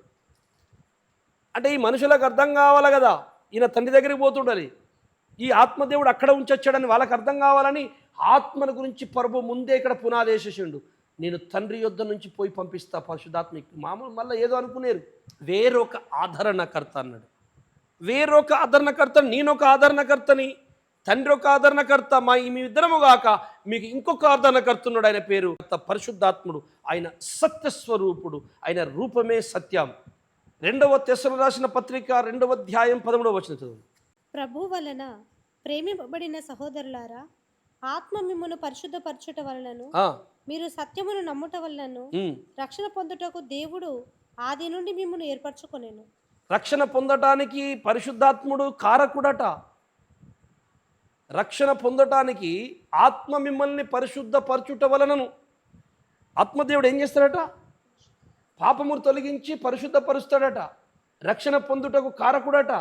Speaker 1: అంటే ఈ మనుషులకు అర్థం కావాలి కదా, ఈయన తండ్రి దగ్గరికి పోతుండాలి, ఈ ఆత్మదేవుడు అక్కడ ఉంచొచ్చాడని వాళ్ళకి అర్థం కావాలని ఆత్మల గురించి ప్రభు ముందే ఇక్కడ పునాదేశిండు. నేను తండ్రి యొద్ద నుంచి పోయి పంపిస్తా పరిశుద్ధాత్మకి. మామూలు మళ్ళీ ఏదో అనుకునేరు, వేరొక ఆదరణకర్త అన్నాడు. వేరొక ఆదరణకర్త, నేనొక ఆదరణకర్తని, తండ్రి ఒక ఆదరణకర్త, మీ ఇద్దరము గాక మీకు ఇంకొక ఆదరణకర్త ఉన్నాడు. ఆయన పేరు పరిశుద్ధాత్ముడు. ఆయన సత్యస్వరూపుడు, ఆయన రూపమే సత్యం. 2వ తెస్సలోనికీయులకు రాసిన పత్రిక 2వ అధ్యాయం 13వ వచనం చదువు.
Speaker 2: ప్రభు వలన ప్రేమింపబడిన సహోదరులారా, ఆత్మ మిమ్మును పరిశుద్ధపరచుట వలనను మీరు సత్యమును నమ్ముట వలనను రక్షణ పొందుటకు దేవుడు ఆది నుండి మిమ్మును ఏర్పరచుకొనెను.
Speaker 1: రక్షణ పొందటానికి పరిశుద్ధాత్ముడు కారకుడట. రక్షణ పొందటానికి ఆత్మ మిమ్మల్ని పరిశుద్ధపరచుట వలనను. ఆత్మదేవుడు ఏం చేస్తాడట? పాపమును తొలగించి పరిశుద్ధపరుస్తాడట. రక్షణ పొందుటకు కారకుడట.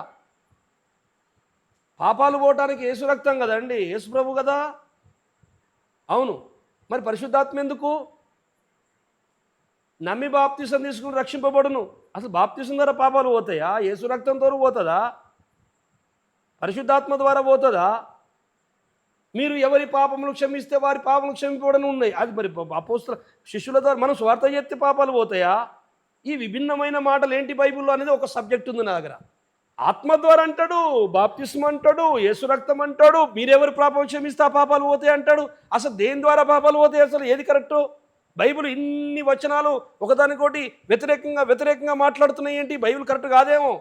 Speaker 1: పాపాలు పోవటానికి యేసు రక్తం కదండి, యేసు ప్రభు కదా. అవును, మరి పరిశుద్ధాత్మ ఎందుకు? నమ్మి బాప్తిసం తీసుకుని రక్షింపబడును. అసలు బాప్తిసం ద్వారా పాపాలు పోతాయా? యేసు రక్తం ద్వారా పోతుందా? పరిశుద్ధాత్మ ద్వారా పోతుందా? మీరు ఎవరి పాపములు క్షమిస్తే వారి పాపములు క్షమింపబడని ఉన్నాయి. అది మరి అపోస్తల శిష్యుల ద్వారా మనం స్వార్థ చేస్తే పాపాలు పోతాయా? ఈ విభిన్నమైన మాటలు ఏంటి బైబిల్లో అనేది ఒక సబ్జెక్ట్ ఉంది నా దగ్గర. ఆత్మ ద్వారా అంటాడు, బాప్తిస్మ అంటాడు, యేసు రక్తం అంటాడు, మీరెవరి పాపం క్షమిస్తే ఆ పాపాలు పోతాయి అంటాడు. అసలు దేని ద్వారా పాపాలు పోతాయి? అసలు ఏది కరెక్టు? బైబిల్ ఇన్ని వచనాలు ఒకదానికోటి వ్యతిరేకంగా మాట్లాడుతున్నాయి. ఏంటి బైబిల్ కరెక్ట్ కాదేమో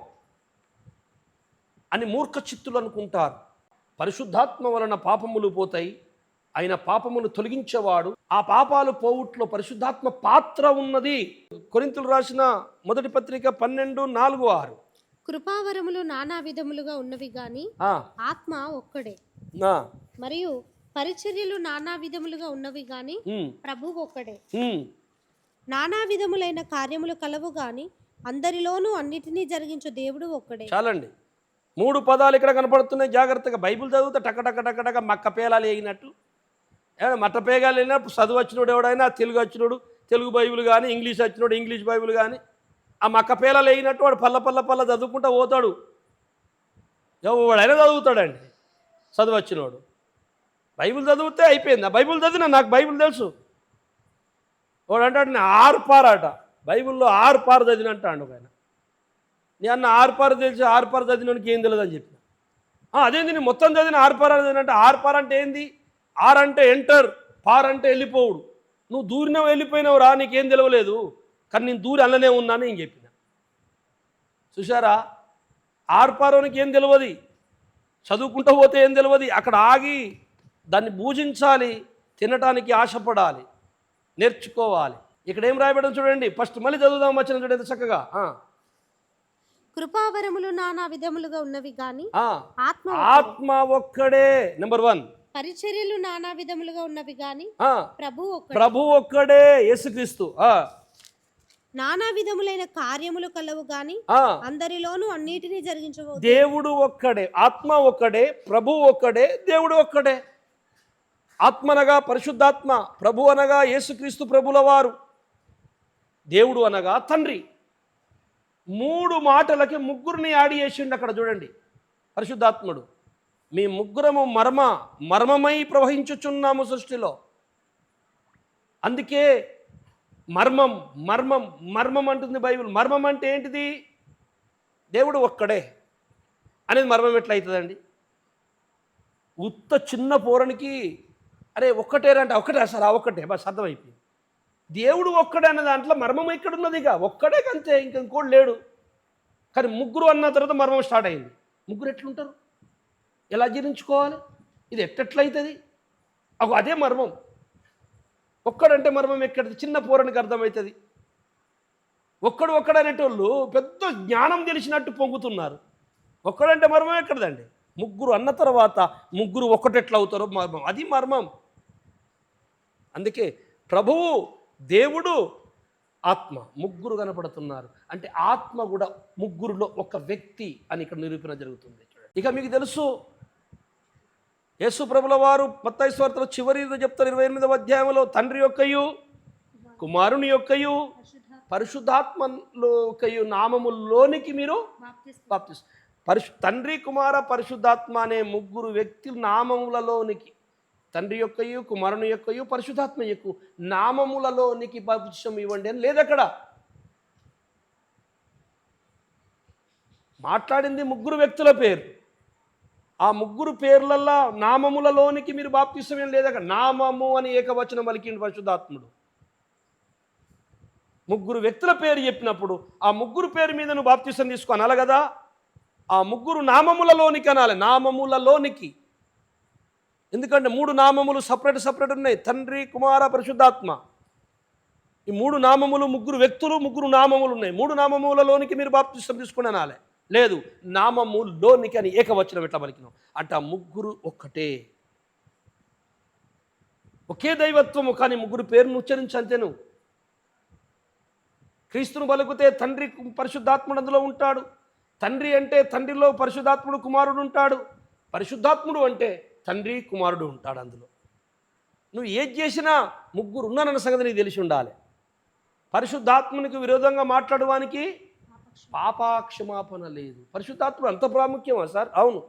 Speaker 1: అని మూర్ఖ చిత్తులు అనుకుంటారు. పరిశుద్ధాత్మ వలన పాపములు పోతాయి, ఆయన పాపములు తొలగించేవాడు. ఆ పాపాలు పోవుట్లో పరిశుద్ధాత్మ పాత్ర ఉన్నది. కొరింథీయులకు రాసిన మొదటి పత్రిక 12:4-6.
Speaker 2: కృపావరములు నానా విధములుగా ఉన్నవి గాని ఆత్మ ఒక్కడే, మరియు పరిచర్యలు నానా విధములుగా ఉన్నవి గాని ప్రభువు ఒక్కడే. నానా విధములైన కార్యములు కలవు గాని అందరిలోనూ అన్నిటినీ జరిగించు దేవుడు ఒక్కడే.
Speaker 1: చాలండి, 3 పదాలు ఇక్కడ కనపడుతున్నాయి. జాగ్రత్తగా బైబిల్ చదివితే టక మక్క పేలాలు వేగినట్టు. మట్ట పేగాలు వేగినప్పుడు చదువు వచ్చినోడు ఎవడైనా, తెలుగు వచ్చినోడు తెలుగు బైబిల్ కానీ, ఇంగ్లీష్ వచ్చినోడు ఇంగ్లీష్ బైబిల్ కానీ, ఆ మక్క పేలాలు వేగినట్టు వాడు పల్ల చదువుకుంటూ పోతాడు. ఎవడైనా చదువుతాడండి, చదువచ్చినోడు. బైబిల్ చదివితే అయిపోయింది. ఆ బైబిల్ చదివినా నాకు బైబిల్ తెలుసు. వాడు అంటాడు నేను 6 పారాట, బైబిల్లో 6 పారు చదివిన అంటాడు ఆయన. నీ అన్న 6 పారు తెలిసి 6 పారు చదివినోనికి ఏం తెలియదు అని చెప్పిన. అదేంది నేను మొత్తం చదివిన 6 పారు చదివినంటే 6 పారు అంటే ఏంది? 6 అంటే ఎంటర్, పార్ అంటే వెళ్ళిపోవుడు. నువ్వు దూరినవు వెళ్ళిపోయినావు రా, నీకేం తెలియలేదు, కానీ నేను దూరి అల్లనే ఉన్నాను ఏం చెప్పిన. చూసారా, 6 పారోనికి ఏం తెలియదు, చదువుకుంటూ పోతే ఏం తెలియదు. అక్కడ ఆగి దాన్ని పూజించాలి, తినటానికి ఆశపడాలి, నేర్చుకోవాలి. ఇక్కడ ఏం రాయబడడం చూడండి, ఫస్ట్ మళ్ళీ చదువుదాం వచ్చిన చూడండి చక్కగా.
Speaker 2: కృపావరములు నానా విధములుగా ఉన్నవి గాని
Speaker 1: ఆత్మ ఒక్కడే. నెంబర్ 1.
Speaker 2: పరిచర్యలు నానా విధములుగా ఉన్నవి గాని
Speaker 1: ప్రభు ఒక్కడే, యేసుక్రీస్తు.
Speaker 2: నానా విధములైన కార్యములు కలవు గాని అందరిలోనూ అన్నిటినీ జరిగించవచ్చు.
Speaker 1: దేవుడు ఒక్కడే, ఆత్మ ఒక్కడే, ప్రభు ఒక్కడే, దేవుడు ఒక్కడే. ఆత్మ అనగా పరిశుద్ధాత్మ, ప్రభు అనగా యేసుక్రీస్తు ప్రభుల వారు, దేవుడు అనగా తండ్రి. 3 మాటలకి ముగ్గురిని యాడ్ చేసిండు అక్కడ చూడండి పరిశుద్ధాత్ముడు. మీ ముగ్గురము మర్మమై ప్రవహించుచున్నాము సృష్టిలో. అందుకే మర్మం మర్మం మర్మం అంటుంది బైబిల్. మర్మం అంటే ఏంటిది? దేవుడు ఒక్కడే అనేది మర్మం ఎట్లయితుందండి? ఉత్త చిన్న పోరనికి అరే ఒక్కటేరంటే ఒకటే సార్, ఒక్కటే బస్ అర్థమైపోయింది. దేవుడు ఒక్కడే అన్న దాంట్లో మర్మం ఎక్కడున్నది? ఇక ఒక్కడే కంతే, ఇంకోటి లేడు. కానీ ముగ్గురు అన్న తర్వాత మర్మం స్టార్ట్ అయింది. ముగ్గురు ఎట్లుంటారు, ఎలా జీర్ణించుకోవాలి, ఇది ఎట్లయితుంది? అదే మర్మం. ఒక్కడంటే మర్మం ఎక్కడిది? చిన్న పోరానికి అర్థమవుతుంది. ఒక్కడనేటోళ్ళు పెద్ద జ్ఞానం తెలిసినట్టు పొంగుతున్నారు. ఒక్కడంటే మర్మం ఎక్కడదండి? ముగ్గురు అన్న తర్వాత ముగ్గురు ఒక్కటెట్లా అవుతారో మర్మం, అది మర్మం. అందుకే ప్రభువు, దేవుడు, ఆత్మ ముగ్గురు కనపడుతున్నారు. అంటే ఆత్మ కూడా ముగ్గురులో ఒక వ్యక్తి అని ఇక్కడ నిరూపణ జరుగుతుంది. ఇక మీకు తెలుసు, యేసు ప్రభుల వారు మత్తయి సువార్తలో చివరిలో చెప్తారు 28వ అధ్యాయంలో, తండ్రి యొక్కయు కుమారుని యొక్కయు పరిశుద్ధాత్మలోకయు నామములోనికి మీరు తండ్రి కుమార పరిశుద్ధాత్మ అనే ముగ్గురు వ్యక్తుల నామములలోనికి, తండ్రి యొక్కయు కుమారుని యొక్కయు పరిశుద్ధాత్మ యొక్క నామములలోనికి బాప్తిసం ఇవ్వండి అని లేదు అక్కడ. మాట్లాడింది ముగ్గురు వ్యక్తుల పేరు. ఆ ముగ్గురు పేర్లల్లో నామములలోనికి మీరు బాప్తిసం ఏం లేదు అక్కడ. నామము అని ఏకవచనం పలికిండు పరిశుద్ధాత్ముడు. ముగ్గురు వ్యక్తుల పేరు చెప్పినప్పుడు ఆ ముగ్గురు పేరు మీద నువ్వు బాప్తిసం తీసుకో అనాలి కదా. ఆ ముగ్గురు నామములలోనికి అనాలి, నామములలోనికి. ఎందుకంటే 3 నామములు సపరేట్ ఉన్నాయి, తండ్రి కుమార పరిశుద్ధాత్మ. ఈ 3 నామములు, ముగ్గురు వ్యక్తులు, 3 నామములు ఉన్నాయి. 3 నామములలోనికి మీరు బాప్తిసం తీసుకుని అనాలి. లేదు, నామములోనికి అని ఏకవచనం ఎట్లా పలికినావు అంటే ఆ ముగ్గురు ఒక్కటే, ఒకే దైవత్వము, కానీ ముగ్గురు పేరును ఉచ్చరించంతే. నువ్వు క్రీస్తును పలుకుతే తండ్రి పరిశుద్ధాత్ముడు అందులో ఉంటాడు. తండ్రి అంటే తండ్రిలో పరిశుద్ధాత్ముడు కుమారుడు ఉంటాడు. పరిశుద్ధాత్ముడు అంటే తండ్రి కుమారుడు ఉంటాడు అందులో. నువ్వు ఏది చేసినా ముగ్గురు ఉన్నానన్న సంగతి నీకు తెలిసి ఉండాలి. పరిశుద్ధాత్మునికి విరోధంగా మాట్లాడడానికి పాపక్షమాపణ లేదు. పరిశుద్ధాత్ముడు అంత ప్రాముఖ్యమా సార్? అవును.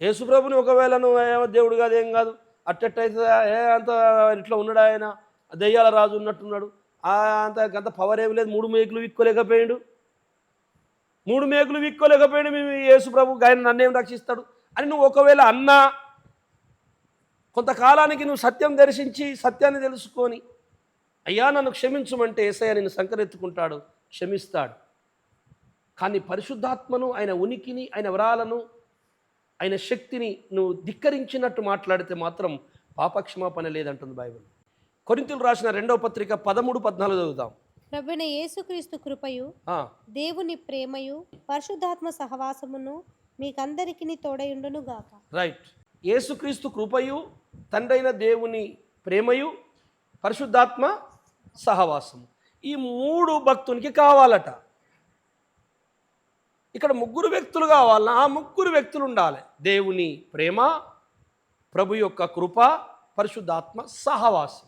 Speaker 1: యేసుప్రభుని ఒకవేళ నువ్వు ఏమో దేవుడు కాదు, ఏం కాదు, అట్టెట్టయితే అంత ఇట్లా ఉన్నాడు, ఆయన దెయ్యాల రాజు ఉన్నట్టున్నాడు, అంత పవర్ ఏమి లేదు, 3 మేకులు విక్కోలేకపోయాడు, 3 మేకులు విక్కోలేకపోయాడు, మేము యేసుప్రభు ఆయన నన్నేం రక్షిస్తాడు అని నువ్వు ఒకవేళ అన్నా, కొంతకాలానికి నువ్వు సత్యం దర్శించి సత్యాన్ని తెలుసుకొని అయ్యా నన్ను క్షమించమంటే యేసయ్య నిన్ను సంకరెత్తుకుంటాడు, క్షమిస్తాడు. కానీ పరిశుద్ధాత్మను, ఆయన ఉనికిని, ఆయన వరాలను, ఆయన శక్తిని నువ్వు ధిక్కరించినట్టు మాట్లాడితే మాత్రం పాపక్షమాపణ లేదంటుంది బైబిల్. కొరింథీయులు రాసిన 2వ పత్రిక 13-14 చదువుదాం.
Speaker 2: ప్రభువైన యేసుక్రీస్తు కృపయు దేవుని ప్రేమయు పరిశుద్ధాత్మ సహవాసమును మీకందరికీ తోడయుండును గాక.
Speaker 1: రైట్. యేసుక్రీస్తు కృపయు, తండ్రైన దేవుని ప్రేమయు, పరిశుద్ధాత్మ సహవాసము, ఈ 3 భక్తునికి కావాలట. ఇక్కడ 3 వ్యక్తులు కావాలన్నా ఆ 3 వ్యక్తులు ఉండాలి. దేవుని ప్రేమ, ప్రభు యొక్క కృప, పరిశుద్ధాత్మ సహవాసం.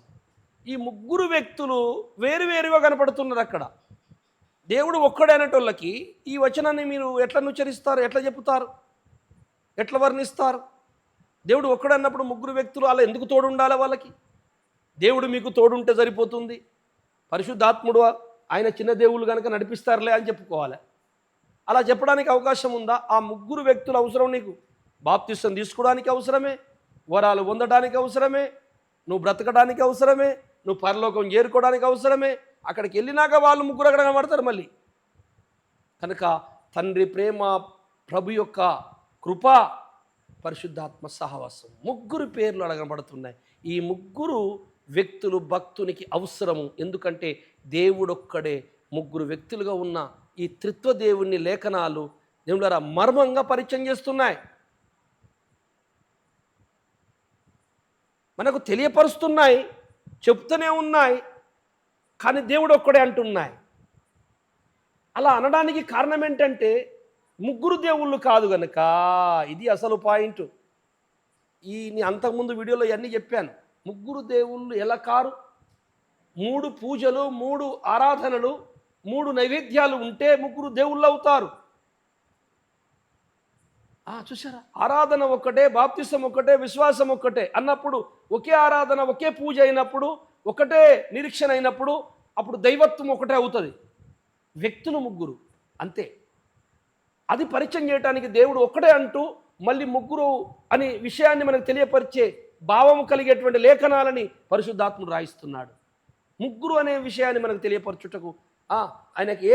Speaker 1: ఈ 3 వ్యక్తులు వేరువేరుగా కనపడుతున్నారు అక్కడ. దేవుడు ఒక్కడే అనేటోళ్ళకి ఈ వచనాన్ని మీరు ఎట్లా ఉచ్చరిస్తారు, ఎట్లా చెప్తారు, ఎట్లా వర్ణిస్తారు? దేవుడు ఒక్కడే అన్నప్పుడు ముగ్గురు వ్యక్తులు అలా ఎందుకు తోడు ఉండాలి వాళ్ళకి? దేవుడు మీకు తోడుంటే సరిపోతుంది, పరిశుద్ధాత్ముడు ఆయన చిన్న దేవుళ్ళు కనుక నడిపిస్తారులే అని చెప్పుకోవాలి. అలా చెప్పడానికి అవకాశం ఉందా? ఆ ముగ్గురు వ్యక్తులు అవసరం నీకు. బాప్తిసం తీసుకోవడానికి అవసరమే, వరాలు పొందడానికి అవసరమే, నువ్వు బ్రతకడానికి అవసరమే, నువ్వు పరలోకం చేరుకోవడానికి అవసరమే. అక్కడికి వెళ్ళినాక వాళ్ళు ముగ్గురు అక్కడ కనబడతారు మళ్ళీ. కనుక తండ్రి ప్రేమ, ప్రభు యొక్క కృప, పరిశుద్ధాత్మ సహవాసం, ముగ్గురు పేర్లు అడగబడుతున్నాయి. ఈ ముగ్గురు వ్యక్తులు భక్తునికి అవసరము. ఎందుకంటే దేవుడొక్కడే ముగ్గురు వ్యక్తులుగా ఉన్న ఈ త్రిత్వ దేవుని లేఖనాలు దేవుడారా మర్మంగా పరిచయం చేస్తున్నాయి, మనకు తెలియపరుస్తున్నాయి, చెప్తూనే ఉన్నాయి. కానీ దేవుడు ఒక్కడే అంటున్నాయి. అలా అనడానికి కారణం ఏంటంటే ముగ్గురు దేవుళ్ళు కాదు గనక. ఇది అసలు పాయింట్. అంతకుముందు వీడియోలో ఇవన్నీ చెప్పాను. ముగ్గురు దేవుళ్ళు ఎలా కారు? 3 పూజలు, 3 ఆరాధనలు, 3 నైవేద్యాలు ఉంటే ముగ్గురు దేవుళ్ళు అవుతారు. చూసారా? ఆరాధన ఒక్కటే, బాప్తిసం ఒక్కటే, విశ్వాసం ఒక్కటే అన్నప్పుడు, ఒకే ఆరాధన ఒకే పూజ అయినప్పుడు, ఒకటే నిరీక్షణ అయినప్పుడు, అప్పుడు దైవత్వం ఒకటే అవుతుంది. వ్యక్తులు ముగ్గురు అంతే. అది పరిచయం చేయడానికి దేవుడు ఒక్కడే అంటూ మళ్ళీ ముగ్గురు అనే విషయాన్ని మనకు తెలియపరిచే భావము కలిగేటువంటి లేఖనాలని పరిశుద్ధాత్ముడు రాయిస్తున్నాడు. ముగ్గురు అనే విషయాన్ని మనకు తెలియపరచుటకు ఆయనకి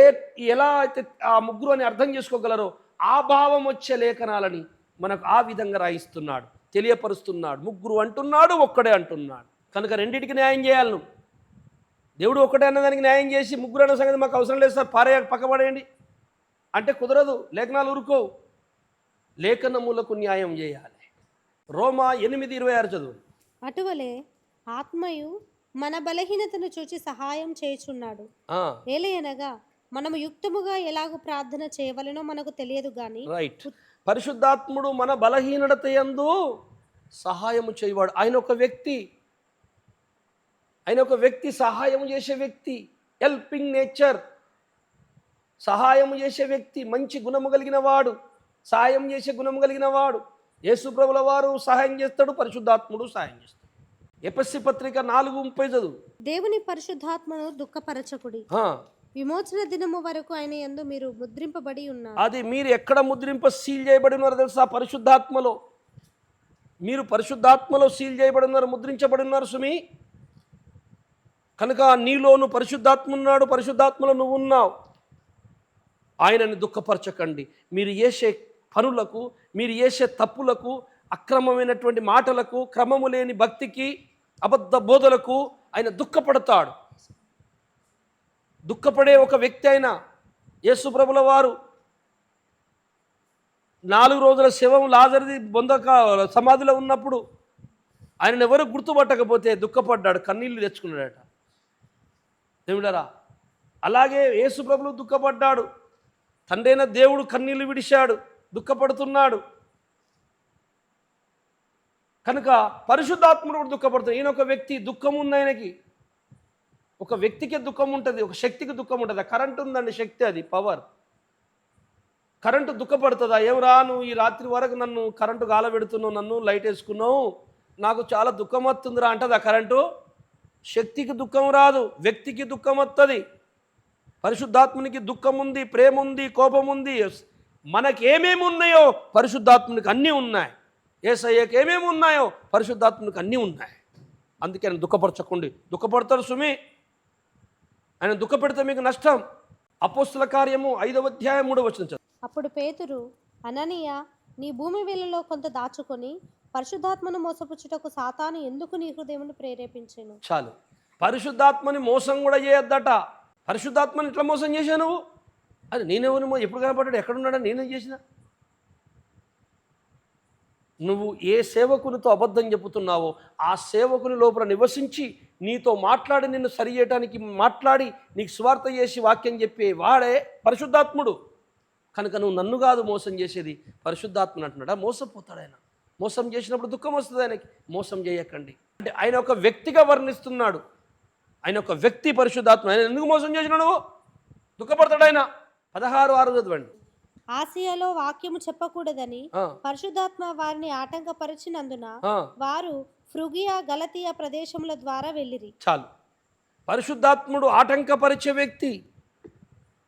Speaker 1: ఎలా అయితే ఆ ముగ్గురు అని అర్థం చేసుకోగలరో ఆ భావం వచ్చే లేఖనాలని మనకు ఆ విధంగా రాయిస్తున్నాడు, తెలియపరుస్తున్నాడు. ముగ్గురు అంటున్నాడు, ఒక్కడే అంటున్నాడు. కనుక రెండింటికి న్యాయం చేయాలి నువ్వు. దేవుడు ఒక్కటే అన్నదానికి న్యాయం చేసి ముగ్గురు అన్న సంగతి మాకు అవసరం లేదు సార్, పక్కపడేయండి అంటే కుదరదు. లేఖనాలు ఊరుకోవు, లేఖనములకు న్యాయం చేయాలి. రోమా 8:26 చదువు.
Speaker 2: అటువలే ఆత్మయు మన బలహీనతను చూచి సహాయం చేయుచున్నాడు. ఏలయనగా మనము యుక్తముగా ఎలాగో ప్రార్థన చేయవలనో మనకు తెలియదు గాని.
Speaker 1: రైట్. పరిశుద్ధాత్ముడు మన బలహీనత యందు సహాయము చేయవాడు. ఆయన ఒక వ్యక్తి, సహాయం చేసే వ్యక్తి, హెల్పింగ్ నేచర్, సహాయం చేసే వ్యక్తి, మంచి గుణము కలిగిన వాడు, సహాయం చేసే గుణము కలిగిన వాడు. యేసు ప్రభుల వారు సహాయం చేస్తాడు, పరిశుద్ధాత్ముడు సహాయం చేస్తాడు. ఎఫెసీ పత్రిక 4:30 చదువు.
Speaker 2: దేవుని పరిశుద్ధాత్మను దుఃఖపరచకుడి, విమోచన దినము వరకు ఆయన యందు మీరు ముద్రింపబడి ఉన్నారు. అది మీరు ఎక్కడ సీల్ చేయబడి ఉన్నారో తెలుసా? పరిశుద్ధాత్మలో. మీరు పరిశుద్ధాత్మలో సీల్ చేయబడి ఉన్నారు, ముద్రించబడి ఉన్నారు సుమి. కనుక నీలోను పరిశుద్ధాత్మ ఉన్నాడు, పరిశుద్ధాత్మలో నువ్వు ఉన్నావు. ఆయనని దుఃఖపరచకండి. మీరు చేసే పనులకు, మీరు చేసే తప్పులకు, అక్రమమైనటువంటి మాటలకు, క్రమము లేని భక్తికి, అబద్ధ బోధలకు ఆయన దుఃఖపడతాడు. దుఃఖపడే ఒక వ్యక్తి అయిన యేసు ప్రభుల వారు 4 రోజుల శవం లాజరుది సమాధిలో ఉన్నప్పుడు ఆయనను ఎవరు గుర్తుపట్టకపోతే దుఃఖపడ్డాడు, కన్నీళ్లు తెచ్చుకున్నాడట. దేవుడారా, అలాగే యేసు ప్రభులు దుఃఖపడ్డాడు. తండ్రైన దేవుడు కన్నీళ్లు విడిచాడు, దుఃఖపడుతున్నాడు. కనుక పరిశుద్ధాత్ముడు కూడా దుఃఖపడుతున్నాడు. ఈయన ఒక వ్యక్తి, దుఃఖం ఉంది ఆయనకి. ఒక వ్యక్తికి దుఃఖం ఉంటుంది, ఒక శక్తికి దుఃఖం ఉంటుంది. కరెంట్ ఉందండి, శక్తి, అది పవర్. కరెంటు దుఃఖపడుతుందా? ఏమరా నువ్వు ఈ రాత్రి వరకు నన్ను కరెంటు గాలబెడుతున్నావు, నన్ను లైట్ వేసుకున్నావు, నాకు చాలా దుఃఖం వస్తుందిరా అంటదా కరెంటు? శక్తికి దుఃఖం రాదు, వ్యక్తికి దుఃఖం వస్తుంది. పరిశుద్ధాత్మునికి దుఃఖం ఉంది, ప్రేమ ఉంది, కోపం ఉంది. మనకి ఏమేమి ఉన్నాయో పరిశుద్ధాత్మునికి అన్నీ ఉన్నాయి. యేసయ్యకి ఏమేమి ఉన్నాయో పరిశుద్ధాత్మునికి అన్నీ ఉన్నాయి. అందుకే ఆయన దుఃఖపరచకండి. దుఃఖపడతాడు సుమి, ఆయన దుఃఖపెడితే మీకు నష్టం. అపోస్తుల కార్యము 5వ అధ్యాయం 3వ వచనం. అప్పుడు పేతురు, అననీయ, నీ భూమి వేళలో కొంత దాచుకొని పరిశుద్ధాత్మను మోసపుచ్చుటకు సాతాను ఎందుకు నీ హృదయమును ప్రేరేపించెను?
Speaker 1: చాలు. పరిశుద్ధాత్మని మోసం కూడా చేయొద్దట. పరిశుద్ధాత్మని ఇట్లా మోసం చేశావు నువ్వు? అది నేనెవరు, ఎప్పుడు కనపడ్డాడు, ఎక్కడున్నాడని నేనేం చేసిన? నువ్వు ఏ సేవకునితో అబద్ధం చెబుతున్నావో ఆ సేవకుని లోపల నివసించి నీతో మాట్లాడి నిన్ను సరి చేయడానికి మాట్లాడి నీకు స్వార్థ చేసి వాక్యం చెప్పే వాడే పరిశుద్ధాత్ముడు. కనుక నువ్వు నన్ను కాదు మోసం చేసేది, పరిశుద్ధాత్మను అంటున్నాడా? మోసపోతాడు ఆయన. మోసం చేసినప్పుడు దుఃఖం వస్తుంది ఆయనకి. మోసం చేయకండి అంటే ఆయన ఒక వ్యక్తిగా వర్ణిస్తున్నాడు. ఆయన ఒక వ్యక్తి, పరిశుద్ధాత్మ. ఆయన ఎందుకు మోసం చేసినాడు? దుఃఖపడతాడు ఆయన. 16:6 చదవండి.
Speaker 2: ఆసియాలో వాక్యము చెప్పకూడదని
Speaker 1: ఆ,
Speaker 2: పరిశుద్ధాత్మ వారిని ఆటంకపరిచినందున
Speaker 1: ఆ,
Speaker 2: వారు ఫ్రుగియా గలతీయ ప్రదేశముల ద్వారా వెళ్ళిరి.
Speaker 1: చాలు. పరిశుద్ధాత్ముడు ఆటంకపరిచే వ్యక్తి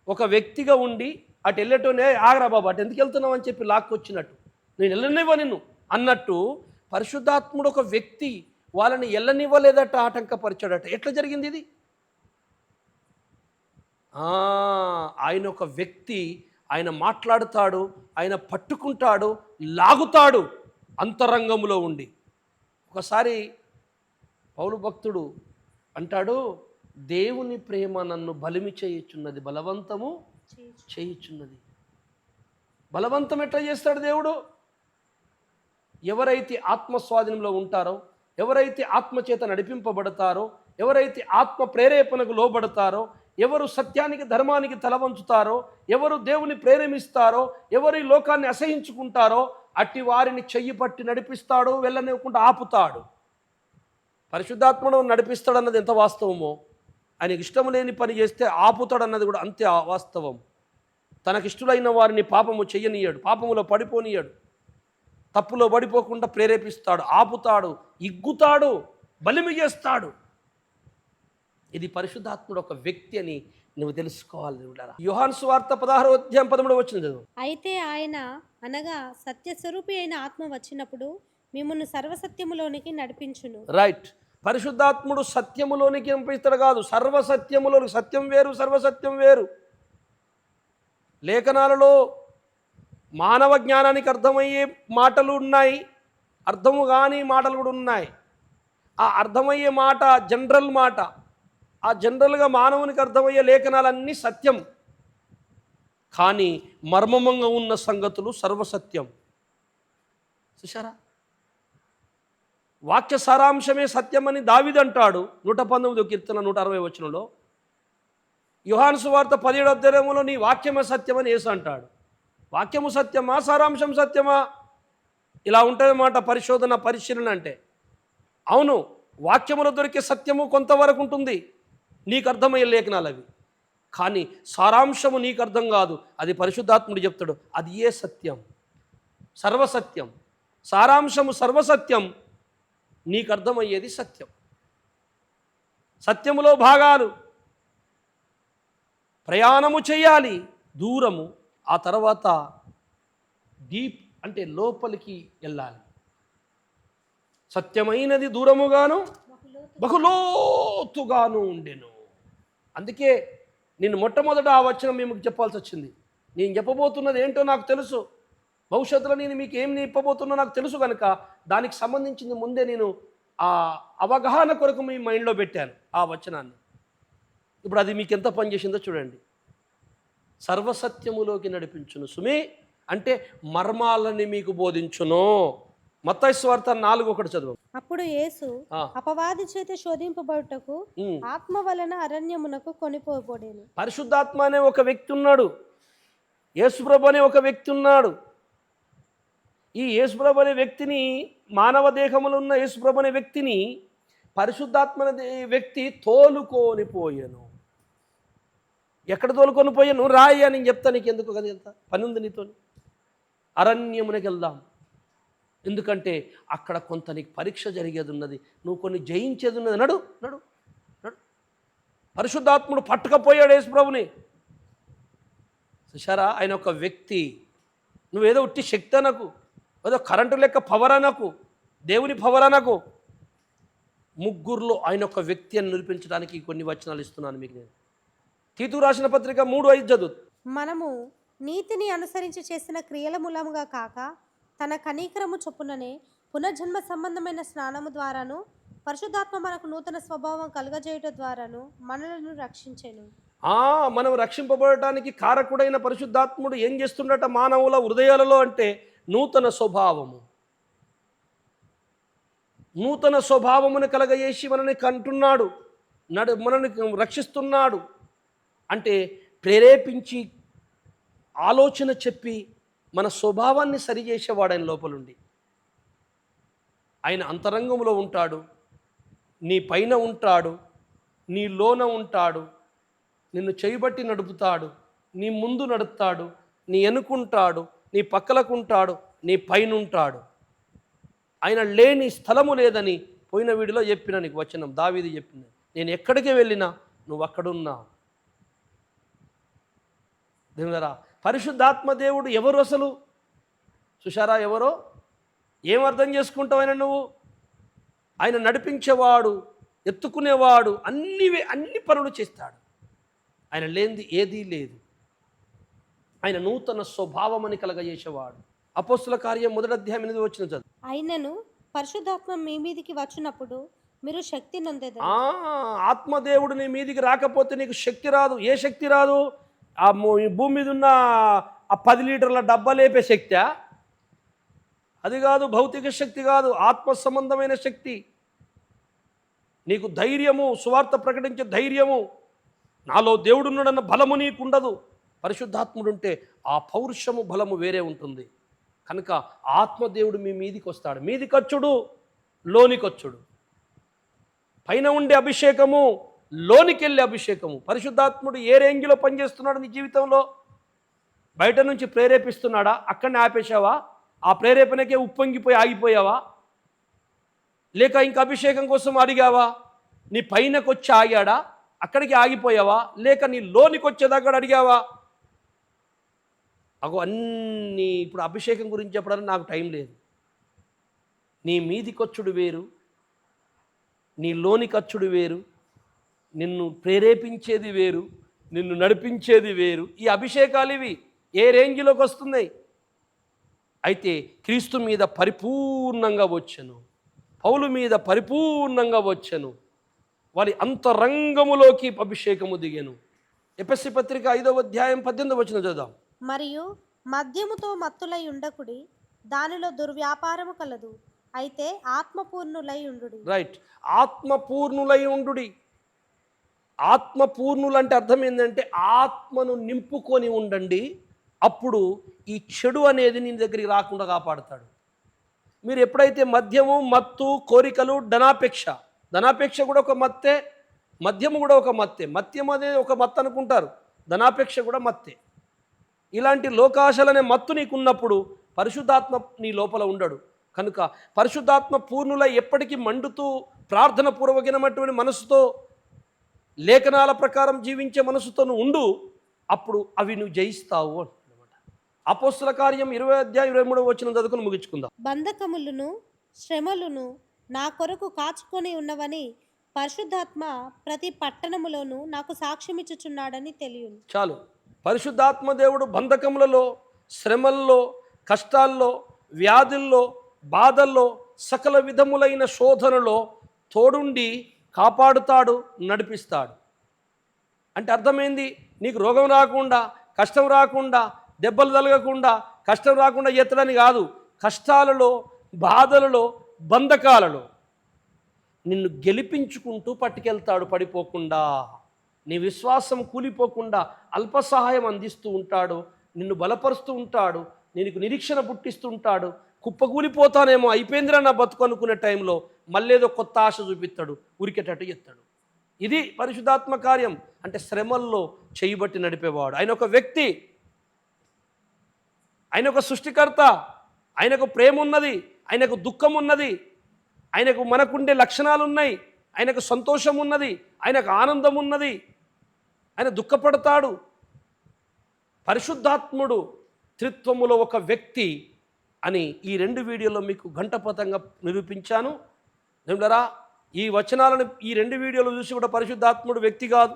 Speaker 1: ఒక వ్యక్తిగా ఉండి అటు వెళ్ళటోనే, ఆగరా బాబు అటు ఎందుకు వెళ్తున్నావు అని చెప్పి లాక్కొచ్చినట్టు, నేను వెళ్ళనివ్వ నిన్ను అన్నట్టు పరిశుద్ధాత్ముడు ఒక వ్యక్తి వాళ్ళని వెళ్ళనివ్వలేదట, ఆటంకపరిచాడట. ఎట్లా జరిగింది ఇది? ఆయన ఒక వ్యక్తి, ఆయన మాట్లాడుతాడు, ఆయన పట్టుకుంటాడు, లాగుతాడు అంతరంగంలో ఉండి. ఒకసారి పౌలు భక్తుడు అంటాడు, దేవుని ప్రేమ నన్ను బలిమి చేయుచున్నది, బలవంతము చేయుచున్నది. బలవంతం ఎట్లా చేస్తాడు దేవుడు? ఎవరైతే ఆత్మస్వాధీనంలో ఉంటారో, ఎవరైతే ఆత్మచేత నడిపింపబడతారో, ఎవరైతే ఆత్మ ప్రేరేపణకు లోబడతారో, ఎవరు సత్యానికి ధర్మానికి తలవంచుతారో, ఎవరు దేవుని ప్రేరేమిస్తారో, ఎవరు ఈ లోకాన్ని అసహించుకుంటారో అట్టి వారిని చెయ్యి పట్టి నడిపిస్తాడు, వెళ్ళనివ్వకుండా ఆపుతాడు. పరిశుద్ధాత్మను నడిపిస్తాడన్నది ఎంత వాస్తవమో, ఆయనకి ఇష్టం లేని పని చేస్తే ఆపుతాడన్నది కూడా అంతే వాస్తవం. తనకిష్టులైన వారిని పాపము చెయ్యనీయడు, పాపములో పడిపోనీయడు, తప్పులో పడిపోకుండా ప్రేరేపిస్తాడు, ఆపుతాడు, ఇగ్గుతాడు, బలిమి చేస్తాడు. ఇది పరిశుద్ధాత్ముడు ఒక వ్యక్తి అని నువ్వు తెలుసుకోవాలి. యోహాను సువార్త 16:13 చదువు.
Speaker 2: అయితే ఆయన అనగా సత్యస్వరూపి అయిన ఆత్మ వచ్చినప్పుడు మిమ్మును సర్వసత్యములోనికి నడిపించును.
Speaker 1: రైట్. పరిశుద్ధాత్ముడు సత్యములోనికి పంపిస్తాడు కాదు, సర్వసత్యములోనికి. సత్యం వేరు, సర్వసత్యం వేరు. లేఖనాలలో మానవ జ్ఞానానికి అర్థమయ్యే మాటలు ఉన్నాయి, అర్థము కాని మాటలు కూడా ఉన్నాయి. ఆ అర్థమయ్యే మాట జనరల్ మాట, ఆ జనరల్గా మానవునికి అర్థమయ్యే లేఖనాలన్నీ సత్యం, కానీ మర్మమంగా ఉన్న సంగతులు సర్వసత్యం. చూశారా? వాక్య సారాంశమే సత్యమని దావీదు అంటాడు 119వ కీర్తన 160వ వచనంలో. యోహాను సువార్త 17వ అధ్యాయంలో నీ వాక్యమే సత్యమని యేసు అంటాడు. వాక్యము సత్యమా, సారాంశం సత్యమా? ఇలా ఉంటుందన్నమాట పరిశోధన, పరిశీలన అంటే. అవును, వాక్యములో దొరికే సత్యము కొంతవరకు ఉంటుంది, నీకు అర్థమయ్యే లేఖనాలు అవి. కానీ సారాంశము నీకు అర్థం కాదు, అది పరిశుద్ధాత్ముడు చెప్తాడు, అది ఏ సత్యం, సర్వసత్యం. సారాంశము సర్వసత్యం, నీకు అర్థమయ్యేది సత్యం. సత్యములో భాగాలు. ప్రయాణము చేయాలి దూరము, ఆ తర్వాత డీప్ అంటే లోపలికి వెళ్ళాలి. సత్యమైనది దూరముగాను బహులోతుగాను ఉండెను. అందుకే నేను మొట్టమొదట ఆ వచనం మీకు చెప్పాల్సి వచ్చింది. నేను చెప్పబోతున్నది ఏంటో నాకు తెలుసు, భవిష్యత్తులో నేను మీకు ఏం చెప్పబోతున్నా నాకు తెలుసు కనుక దానికి సంబంధించింది ముందే నేను ఆ అవగాహన కొరకు మీ మైండ్లో పెట్టాను ఆ వచనాన్ని. ఇప్పుడు అది మీకు ఎంత పనిచేసిందో చూడండి. సర్వసత్యములోకి నడిపించును సుమి అంటే మర్మాలని మీకు బోధించును. మత్తయి సువార్త 4:1 చదువు.
Speaker 2: అప్పుడు యేసు అపవాది చేత శోధింపబడుటకు ఆత్మ వలన అరణ్యమునకు కొనిపోబడెను.
Speaker 1: పరిశుద్ధాత్మ అనే ఒక వ్యక్తి ఉన్నాడు, యేసుప్రభు అనే ఒక వ్యక్తి ఉన్నాడు. ఈ యేసుప్రభు అనే వ్యక్తిని, మానవ దేహములో ఉన్న యేసుప్రభు అనే వ్యక్తిని పరిశుద్ధాత్మ అనే వ్యక్తి తోలుకొని పోయాను. ఎక్కడ తోలుకొని పోయాను? రాయి అని చెప్తా, నీకు ఎందుకు కదా, ఎంత పని ఉంది నీతో. అరణ్యమునకి వెళ్దాం, ఎందుకంటే అక్కడ కొంత నీకు పరీక్ష జరిగేది ఉన్నది, నువ్వు కొన్ని జయించేది ఉన్నది. నడు నడు నడు. పరిశుద్ధాత్ముడు పట్టుకపోయాడు యేసుప్రభుని. చూశారా? ఆయన ఒక వ్యక్తి. నువ్వేదో ఉట్టి శక్తి అనకు, ఏదో కరెంటు లెక్క పవర్ అనకు, దేవుని పవర్ అనకు. ముగ్గురులో ఆయన ఒక వ్యక్తి అని నిరూపించడానికి కొన్ని వచనాలు ఇస్తున్నాను మీకు నేను. తీతు రాసిన పత్రిక 3:5 చదువు.
Speaker 2: మనము నీతిని అనుసరించి చేసిన క్రియల మూలముగా కాక తన కనికరము చొప్పుననే పునర్జన్మ సంబంధమైన స్నానము ద్వారాను పరిశుద్ధాత్మ మనకు నూతన స్వభావం కలుగజేయటం ద్వారాను మనలను రక్షించెను.
Speaker 1: మనం రక్షింపబడటానికి కారకుడైన పరిశుద్ధాత్ముడు ఏం చేస్తుండట మానవుల హృదయాలలో అంటే నూతన స్వభావము. నూతన స్వభావమును కలగజేసి మనల్ని కంటున్నాడు, మనల్ని రక్షిస్తున్నాడు. అంటే ప్రేరేపించి ఆలోచన చెప్పి మన స్వభావాన్ని సరిచేసేవాడు ఆయన లోపలుండి. ఆయన అంతరంగంలో ఉంటాడు, నీ పైన ఉంటాడు, నీ లోన ఉంటాడు. నిన్ను చేయబట్టి నడుపుతాడు, నీ ముందు నడుపుతాడు, నీ ఎనుకుంటాడు, నీ పక్కలకుంటాడు, నీ పైనుంటాడు. ఆయన లేని స్థలము లేదని పోయిన వీడిలో చెప్పిన నీకు వచనం దావీదు చెప్పింది. నేను ఎక్కడికి వెళ్ళినా నువ్వు అక్కడున్నావు. దేవుడారా, పరిశుద్ధాత్మ దేవుడు ఎవరు అసలు చూశారా? ఎవరో ఏం అర్థం చేసుకుంటావు ఆయన? నువ్వు ఆయన నడిపించేవాడు, ఎత్తుకునేవాడు, అన్ని పనులు చేస్తాడు. ఆయన లేనిది ఏదీ లేదు. ఆయన నూతన స్వభావమని కలగజేసేవాడు. అపోస్తుల కార్యం 1వ అధ్యాయం 8వ వచనం చదువు.
Speaker 2: అయినను పరిశుద్ధాత్మ మీ మీదికి వచ్చినప్పుడు మీరు శక్తి నొందెదరు.
Speaker 1: ఆత్మదేవుడు నీ మీదికి రాకపోతే నీకు శక్తి రాదు. ఏ శక్తి రాదు? ఈ భూమి మీద ఉన్న ఆ 10 లీటర్ల డబ్బా లేపే శక్తి అది కాదు. భౌతిక శక్తి కాదు, ఆత్మ సంబంధమైన శక్తి. నీకు ధైర్యము, సువార్త ప్రకటించే ధైర్యము, నాలో దేవుడున్నాడన్న బలము నీకుండదు. పరిశుద్ధాత్ముడుంటే ఆ పౌరుషము బలము వేరే ఉంటుంది. కనుక ఆత్మదేవుడు మీ మీదికి వస్తాడు. మీదికొచ్చుడు, లోనికొచ్చుడు. పైన ఉండే అభిషేకము, లోనికెళ్ళే అభిషేకము. పరిశుద్ధాత్ముడు ఏ రేంజ్లో పనిచేస్తున్నాడు నీ జీవితంలో? బయట నుంచి ప్రేరేపిస్తున్నాడా? అక్కడనే ఆపేశావా? ఆ ప్రేరేపణకే ఉప్పొంగిపోయి ఆగిపోయావా? లేక ఇంకా అభిషేకం కోసం అడిగావా? నీ పైనకొచ్చి ఆగాడా? అక్కడికి ఆగిపోయావా? లేక నీ లోనికి వచ్చేదాకా అడిగావా? అన్నీ ఇప్పుడు అభిషేకం గురించి చెప్పడానికి నాకు టైం లేదు. నీ మీదికొచ్చుడు వేరు, నీ లోనికొచ్చుడు వేరు, నిన్ను ప్రేరేపించేది వేరు, నిన్ను నడిపించేది వేరు. ఈ అభిషేకాలు ఇవి ఏ రేంజ్లోకి వస్తున్నాయి? అయితే క్రీస్తు మీద పరిపూర్ణంగా వచ్చెను, పౌలు మీద పరిపూర్ణంగా వచ్చెను, వారి అంతరంగములోకి అభిషేకము దిగెను. ఎఫెసీ పత్రిక 5వ అధ్యాయం 18వ వచనం చదువుదాం.
Speaker 2: మరియు మద్యముతో మత్తులై ఉండకుడి, దానిలో దుర్వ్యాపారము కలదు, అయితే ఆత్మపూర్ణులై ఉండుడి.
Speaker 1: రైట్, ఆత్మపూర్ణులై ఉండుడి. ఆత్మపూర్ణులు అంటే అర్థం ఏంటంటే ఆత్మను నింపుకొని ఉండండి. అప్పుడు ఈ చెడు అనేది నీ దగ్గరికి రాకుండా కాపాడుతాడు. మీరు ఎప్పుడైతే మద్యము, మత్తు, కోరికలు, ధనాపేక్ష కూడా ఒక మత్తే, మద్యము కూడా ఒక మత్తే. మద్యం అనేది ఒక మత్తు అనుకుంటారు, ధనాపేక్ష కూడా మత్తే. ఇలాంటి లోకాశలనే మత్తు నీకున్నప్పుడు పరిశుద్ధాత్మ నీ లోపల ఉండడు. కనుక పరిశుద్ధాత్మ పూర్ణుల ఎప్పటికీ మండుతూ ప్రార్థన పూర్వకమైనటువంటి మనసుతో, లేఖనాల ప్రకారం జీవించే మనసుతో నువ్వు ఉండు. అప్పుడు అవి నువ్వు జయిస్తావు అనమాట. అపోస్తుల కార్యం 20వ అధ్యాయం 23వ వచనం చదువుకుని ముగించుకుందాం.
Speaker 2: బంధకములను శ్రమలను నా కొరకు కాచుకొని ఉన్నవని పరిశుద్ధాత్మ ప్రతి పట్టణములోనూ నాకు సాక్ష్యమిచ్చుచున్నాడని తెలియను.
Speaker 1: చాలు. పరిశుద్ధాత్మ దేవుడు బంధకములలో, శ్రమల్లో, కష్టాల్లో, వ్యాధుల్లో, బాధల్లో, సకల విధములైన శోధనలో తోడుండి కాపాడుతాడు, నడిపిస్తాడు. అంటే అర్థమైంది, నీకు రోగం రాకుండా, కష్టం రాకుండా, దెబ్బలు తలగకుండా, కష్టం రాకుండా ఎత్తడని కాదు. కష్టాలలో, బాధలలో, బంధకాలలో నిన్ను గెలిపించుకుంటూ పట్టుకెళ్తాడు పడిపోకుండా. నీ విశ్వాసం కూలిపోకుండా అల్ప సహాయం అందిస్తూ ఉంటాడు, నిన్ను బలపరుస్తూ ఉంటాడు, నీకు నిరీక్షణ పుట్టిస్తూ ఉంటాడు. కుప్పకూలిపోతానేమో, అయిపోయిందిరా నా బతుకు అనుకునే టైంలో మళ్ళేదో కొత్త ఆశ చూపిస్తాడు, ఉరికేటట్టు ఎత్తాడు. ఇది పరిశుద్ధాత్మ కార్యం. అంటే శ్రమల్లో చేయబట్టి నడిపేవాడు. ఆయన ఒక వ్యక్తి, ఆయన ఒక సృష్టికర్త, ఆయనకు ప్రేమ ఉన్నది, ఆయనకు దుఃఖం ఉన్నది, ఆయనకు మనకుండే లక్షణాలు ఉన్నాయి, ఆయనకు సంతోషం ఉన్నది, ఆయనకు ఆనందం ఉన్నది, ఆయన దుఃఖపడతాడు. పరిశుద్ధాత్ముడు త్రిత్వములో ఒక వ్యక్తి అని ఈ 2 వీడియోలో మీకు ఘంటపథంగా నిరూపించాను. దేవుడారా, ఈ వచనాలను ఈ 2 వీడియోలు చూసి కూడా పరిశుద్ధాత్ముడు వ్యక్తి కాదు,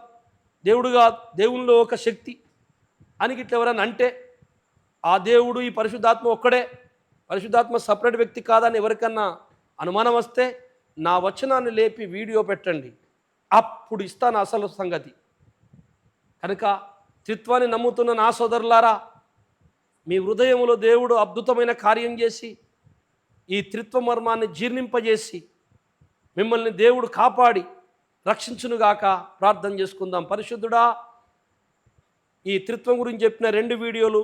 Speaker 1: దేవుడు కాదు, దేవునిలో ఒక శక్తి అని ఇట్లా ఎవరన్నా అంటే ఆ దేవుడు ఈ పరిశుద్ధాత్మ ఒక్కడే, పరిశుద్ధాత్మ సపరేట్ వ్యక్తి కాదని ఎవరికన్నా అనుమానం వస్తే నా వచనాన్ని లేపి వీడియో పెట్టండి, అప్పుడు ఇస్తాను అసలు సంగతి. కనుక త్రిత్వాన్ని నమ్ముతున్న నా సోదరులారా, మీ హృదయంలో దేవుడు అద్భుతమైన కార్యం చేసి ఈ త్రిత్వ మర్మాన్ని జీర్ణింపజేసి మిమ్మల్ని దేవుడు కాపాడి రక్షించునుగాక. ప్రార్థన చేసుకుందాం. పరిశుద్ధుడా, ఈ త్రిత్వం గురించి చెప్పిన 2 వీడియోలు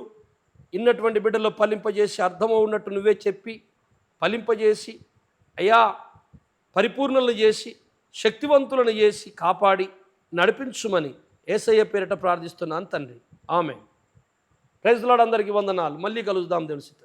Speaker 1: ఇన్నటువంటి బిడ్డలో ఫలింపజేసి, అర్థమో ఉన్నట్టు నువ్వే చెప్పి ఫలింపజేసి, అయ్యా పరిపూర్ణులను చేసి, శక్తివంతులను చేసి కాపాడి నడిపించుమని యేసయ్య పేరిట ప్రార్థిస్తున్నాను తండ్రి. ఆమేన్. Praise lord. అందరికీ వందనాలు. మళ్ళీ కలుద్దాం తెలుసు.